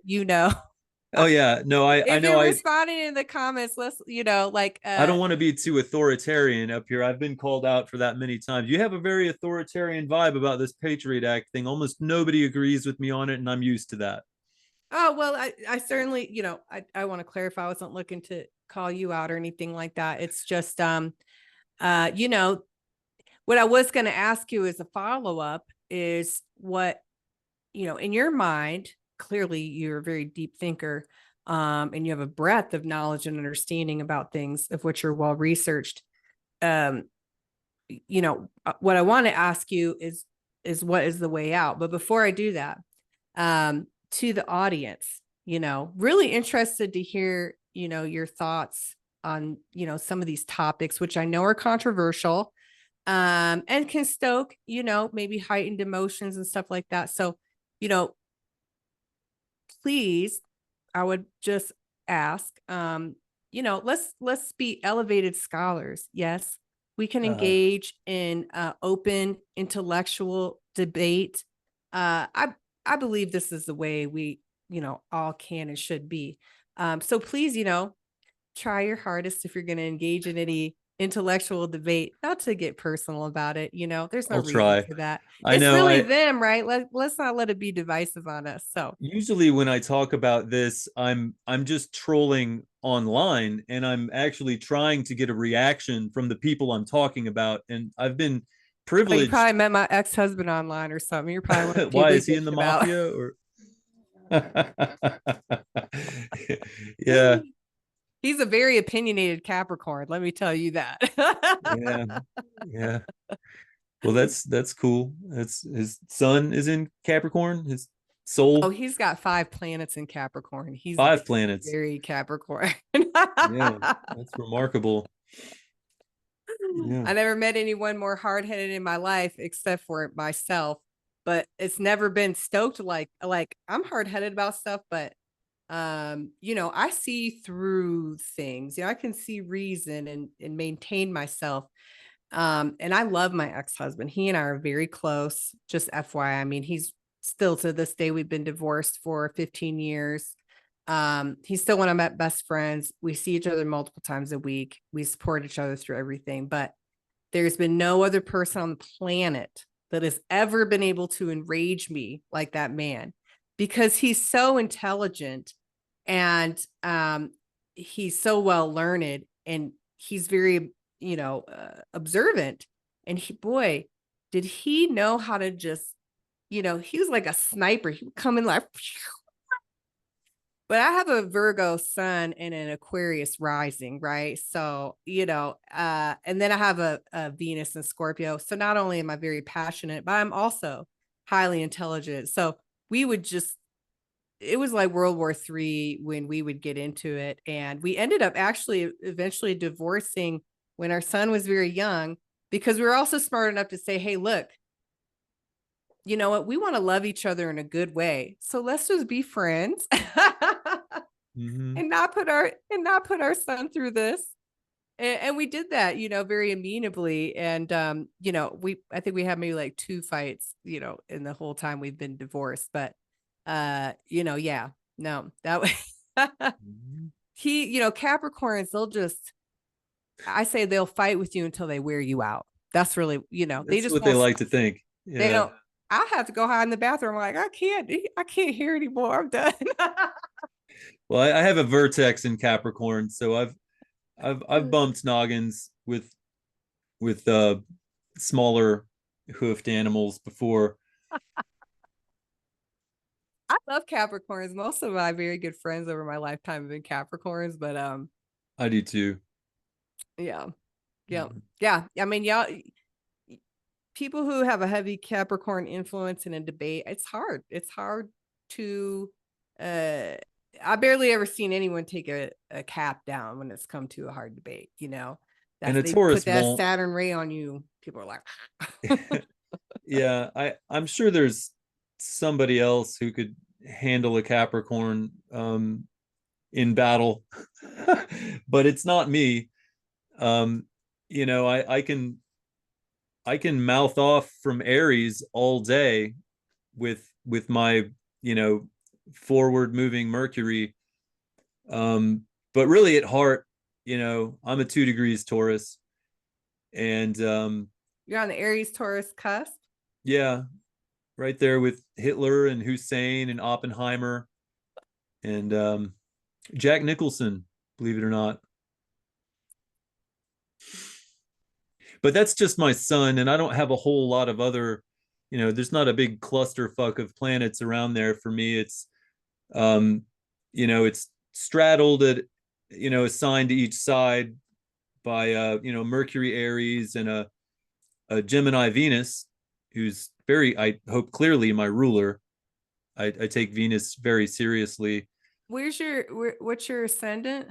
Oh yeah, no, I If know you're responding in the comments, let's, like, I don't want to be too authoritarian up here. I've been called out for that many times. You have a very authoritarian vibe about this Patriot Act thing. Almost nobody agrees with me on it, and I'm used to that. oh, well, I certainly, I want to clarify. I wasn't looking to call you out or anything like that. It's just, uh, you know, what I was going to ask you as a follow up is what, in your mind, clearly you're a very deep thinker, and you have a breadth of knowledge and understanding about things of which you're well researched. Um, what I want to ask you is what is the way out? But before I do that, to the audience, really interested to hear, your thoughts on, some of these topics, which I know are controversial, and can stoke, maybe heightened emotions and stuff like that. So, you know, please, I would just ask, let's be elevated scholars. Yes, we can Uh, engage in open intellectual debate. I believe this is the way we, all can and should be. So please, try your hardest if you're going to engage in any intellectual debate, not to get personal about it. There's no I'll reason try. for that. I It's know. really I them, right? Let's not let it be divisive on us. So, usually when I talk about this, I'm just trolling online, and I'm actually trying to get a reaction from the people I'm talking about. And I've been oh, you privileged. probably met my ex-husband online or something. You're probably one of the Why people he is he in the bitched about. mafia or? Yeah, He's a very opinionated Capricorn. Let me tell you that. yeah, yeah. Well, that's cool. That's his son is in Capricorn. His Oh, soul, he's got 5 planets in Capricorn. He's 5 planets. very Capricorn. Yeah, that's remarkable. Yeah, I never met anyone more hard-headed in my life except for myself, but it's never been stoked like I'm hard-headed about stuff, but I see through things. I can see reason and maintain myself. And I love my ex-husband. He and I are very close, just FYI. I mean, he's still to this day, we've been divorced for 15 years. He's still one of my best friends. We see each other multiple times a week. We support each other through everything, but there's been no other person on the planet that has ever been able to enrage me like that man, because he's so intelligent, and he's so well learned, and he's very, observant. And boy, did he know how to just, he was like a sniper. He would come in like, but I have a Virgo sun and an Aquarius rising, right? So, and then I have a Venus and Scorpio. So not only am I very passionate, but I'm also highly intelligent. So we would just, it was like World War III when we would get into it. And we ended up actually eventually divorcing when our son was very young, because we were also smart enough to say, hey, look, you know what? We want to love each other in a good way. So let's just be friends. hmm, And not put our son through this. And we did that, very amenably. And I think we had maybe like 2 fights, in the whole time we've been divorced. But yeah, no, that was hmm. Capricorns, I say they'll fight with you until they wear you out. That's really, they That's just what they won't like stop. to think. They Yeah. don't. I have to go hide in the bathroom. I'm like, I can't hear anymore. I'm done. Well, I have a vertex in Capricorn, so I've bumped noggins with smaller hoofed animals before. I love Capricorns. Most of my very good friends over my lifetime have been Capricorns, but I do too. yeah, yeah, yeah. I mean, y'all, people who have a heavy Capricorn influence in a debate, it's hard. It's hard to. uh I barely ever seen anyone take a cap down when it's come to a hard debate. And That's a they put Taurus that won't. Saturn ray on you. People are like, Yeah, I'm sure there's somebody else who could handle a Capricorn in battle, but it's not me. Um, I can mouth off from Aries all day with my forward moving Mercury. But really at heart, I'm a 2 degrees Taurus, and You're on the Aries Taurus cusp. yeah, right there with Hitler and Hussein and Oppenheimer and Jack Nicholson, believe it or not. But that's just my sun, and I don't have a whole lot of other, there's not a big clusterfuck of planets around there for me. Um, it's straddled at, assigned to each side by Mercury Aries and a Gemini Venus, who's very, I hope clearly, my ruler. I take Venus very seriously. What's your ascendant?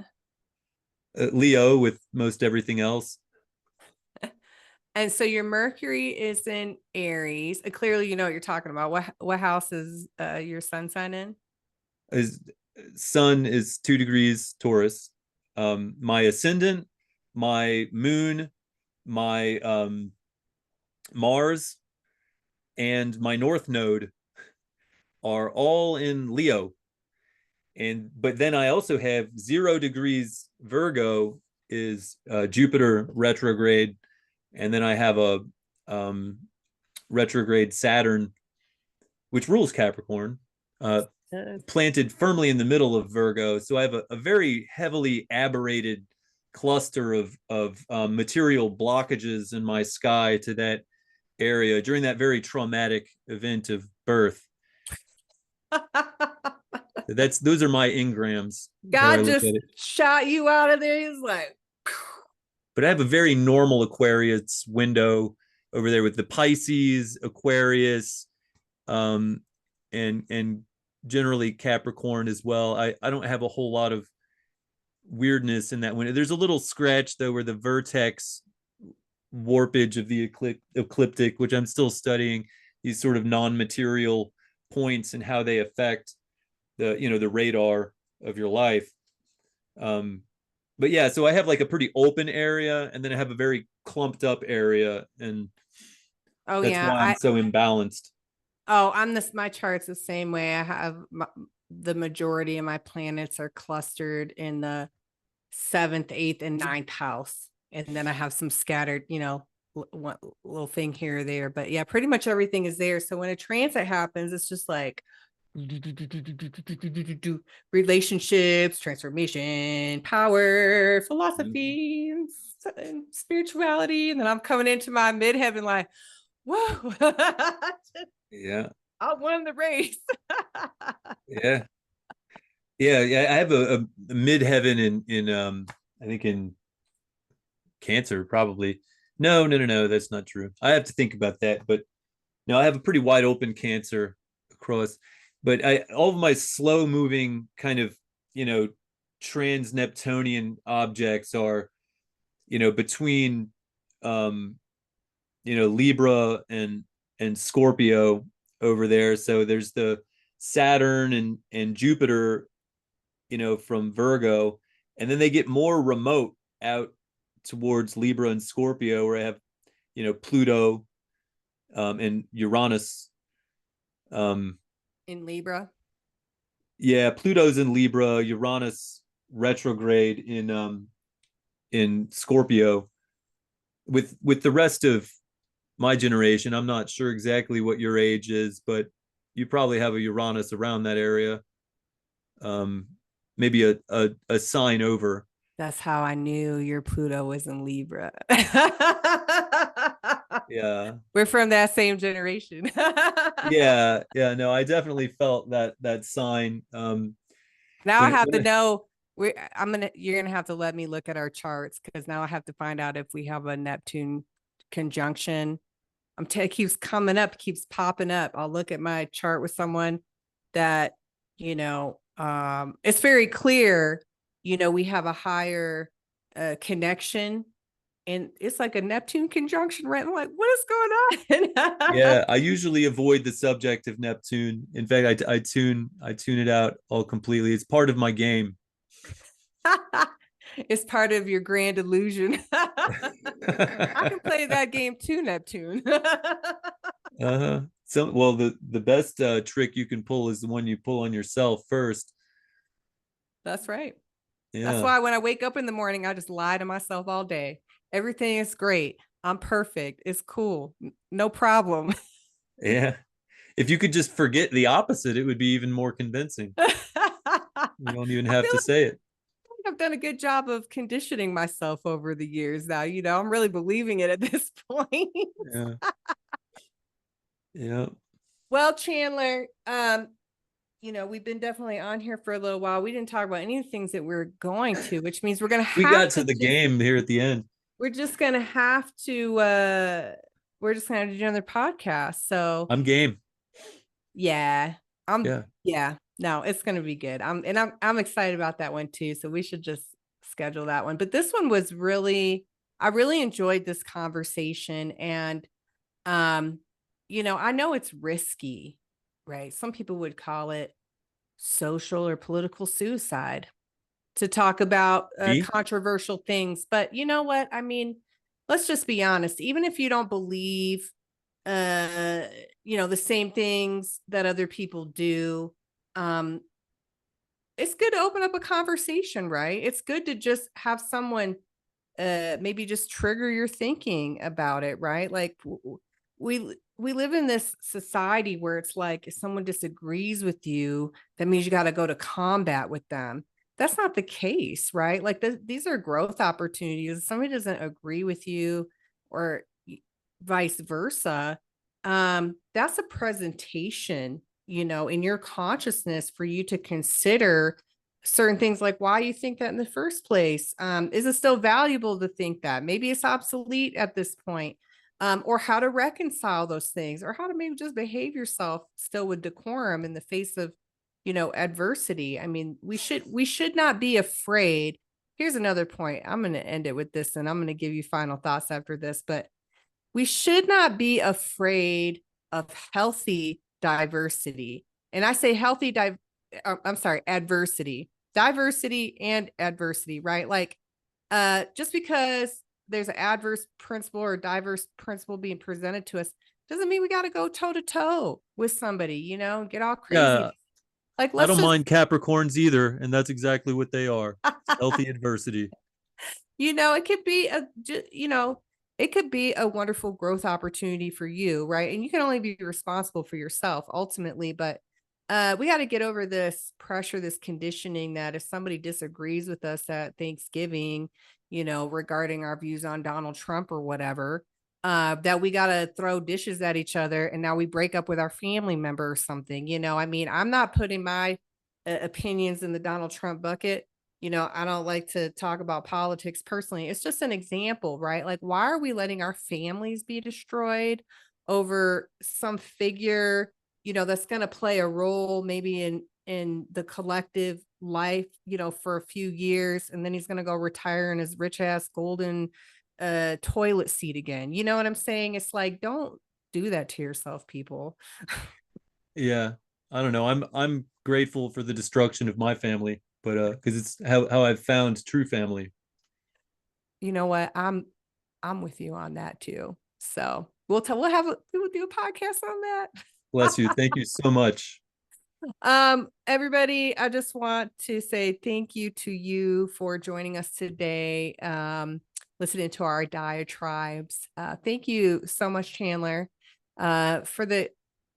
Leo with most everything else. And so your Mercury is in Aries. Clearly, you know what you're talking about. What house is your sun sign in? His sun is 2 degrees Taurus. My ascendant, my moon, my Mars, and my North Node are all in Leo. But then I also have 0 degrees Virgo is Jupiter retrograde, and then I have a um, retrograde Saturn, which rules Capricorn, planted firmly in the middle of Virgo. So I have a very heavily aberrated cluster of material blockages in my sky to that area during that very traumatic event of birth. Those are my engrams, how I God look just at it. shot you out of there. He's like, But I have a very normal Aquarius window over there with the Pisces, Aquarius, um, and generally Capricorn as well. I don't have a whole lot of weirdness in that window. There's a little scratch though where the vertex warpage of the ecliptic, which I'm still studying, these sort of non-material points and how they affect the radar of your life. Um, but yeah, so I have like a pretty open area, and then I have a very clumped up area, and oh that's yeah, why I'm so imbalanced. I'm this. My chart's the same way. The majority of my planets are clustered in the seventh, eighth, and ninth house, and then I have some scattered, one little thing here or there. But yeah, pretty much everything is there. So when a transit happens, it's just like relationships, transformation, power, philosophy, and spirituality, and then I'm coming into my midheaven like, whoa. Yeah, I won the race. yeah, yeah. I have a midheaven in I think in Cancer probably. No, no, no, no. That's not true. I have to think about that. But no, I have a pretty wide open Cancer across. But all of my slow moving kind of trans Neptunian objects are between um Libra and Scorpio over there. So there's the Saturn and Jupiter, from Virgo, and then they get more remote out towards Libra and Scorpio, where I have Pluto and Uranus. Um, In Libra. yeah, Pluto's in Libra, Uranus retrograde in Scorpio. With the rest of my generation, I'm not sure exactly what your age is, but you probably have a Uranus around that area. Um, Maybe a sign over. That's how I knew your Pluto was in Libra. Yeah. We're from that same generation. Yeah, yeah, no, I definitely felt that sign. Now I when have to when know. You're gonna have to let me look at our charts because now I have to find out if we have a Neptune conjunction. It keeps coming up, keeps popping up. I'll look at my chart with someone that, it's very clear, we have a higher connection, and it's like a Neptune conjunction, right? I'm like, what is going on? yeah, I usually avoid the subject of Neptune. In fact, I tune it out all completely. It's part of my game. It's part of your grand illusion. I can play that game too, Neptune. Uh-huh. Well, the best trick you can pull is the one you pull on yourself first. That's right. That's Yeah. why when I wake up in the morning, I just lie to myself all day. Everything is great. I'm perfect. It's cool. No problem. Yeah. If you could just forget the opposite, it would be even more convincing. I You don't even have feel to say it. like I've done a good job of conditioning myself over the years now. I'm really believing it at this point. Yeah. Yeah. Well, Chandler, we've been definitely on here for a little while. We didn't talk about any of the things that we're going to, which means we're gonna We have got to to the just game here at the end. we're just gonna have to we're just gonna have to do another podcast. So I'm game. yeah, Yeah. yeah, no, it's gonna be good. I'm excited about that one too. So we should just schedule that one. But this one was I really enjoyed this conversation. And I know it's risky, right? Some people would call it social or political suicide to talk about Me? controversial things. But you know what? I mean, let's just be honest. Even if you don't believe, uh, the same things that other people do, um, it's good to open up a conversation, right? It's good to just have someone maybe just trigger your thinking about it, right? Like we live in this society where it's like if someone disagrees with you, that means you got to go to combat with them. That's not the case, right? Like these are growth opportunities. If somebody doesn't agree with you or vice versa, that's a presentation, in your consciousness for you to consider certain things, like why you think that in the first place. Is it still valuable to think that? Maybe it's obsolete at this point. Or how to reconcile those things, or how to maybe just behave yourself still with decorum in the face of, adversity. I mean, we should not be afraid. Here's another point. I'm going to end it with this, and I'm going to give you final thoughts after this, but we should not be afraid of healthy diversity. And I say I'm sorry, diversity and adversity, right? Like, just because there's an adverse principle or diverse principle being presented to us doesn't mean we got to go toe to toe with somebody, get all Yeah. crazy. Like, I let's don't just, mind Capricorns either, and that's exactly what they are. It's healthy adversity. it could be it could be a wonderful growth opportunity for you, right? And you can only be responsible for yourself ultimately, but we got to get over this pressure, this conditioning that if somebody disagrees with us at Thanksgiving, regarding our views on Donald Trump or whatever, that we got to throw dishes at each other and now we break up with our family member or something. I mean, I'm not putting my opinions in the Donald Trump bucket. I don't like to talk about politics personally. It's just an example, right? Like, why are we letting our families be destroyed over some figure, that's going to play a role maybe in the collective life, for a few years, and then he's going to go retire in his rich ass golden toilet seat again. You know what I'm saying? It's like, don't do that to yourself, people. Yeah. I don't know. I'm grateful for the destruction of my family, but because it's how I've found true family. You know what? I'm with you on that too. So we'll do a podcast on that. Bless you. Thank you so much. Everybody, I just want to say thank you to you for joining us today. Listening to our diatribes. Thank you so much, Chandler, for the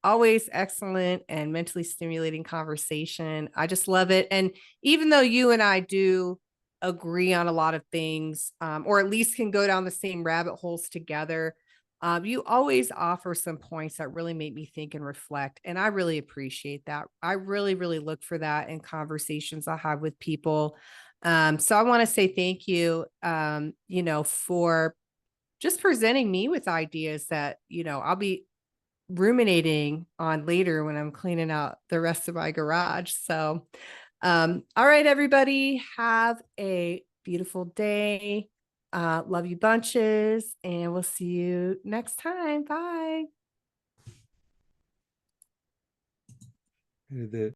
always excellent and mentally stimulating conversation. I just love it. And even though you and I do agree on a lot of things, or at least can go down the same rabbit holes together, you always offer some points that really make me think and reflect. And I really appreciate that. I really, really look for that in conversations I have with people. So I want to say thank you, for just presenting me with ideas that, I'll be ruminating on later when I'm cleaning out the rest of my garage. So, all right, everybody, have a beautiful day. Love you bunches, and we'll see you next time. Bye. The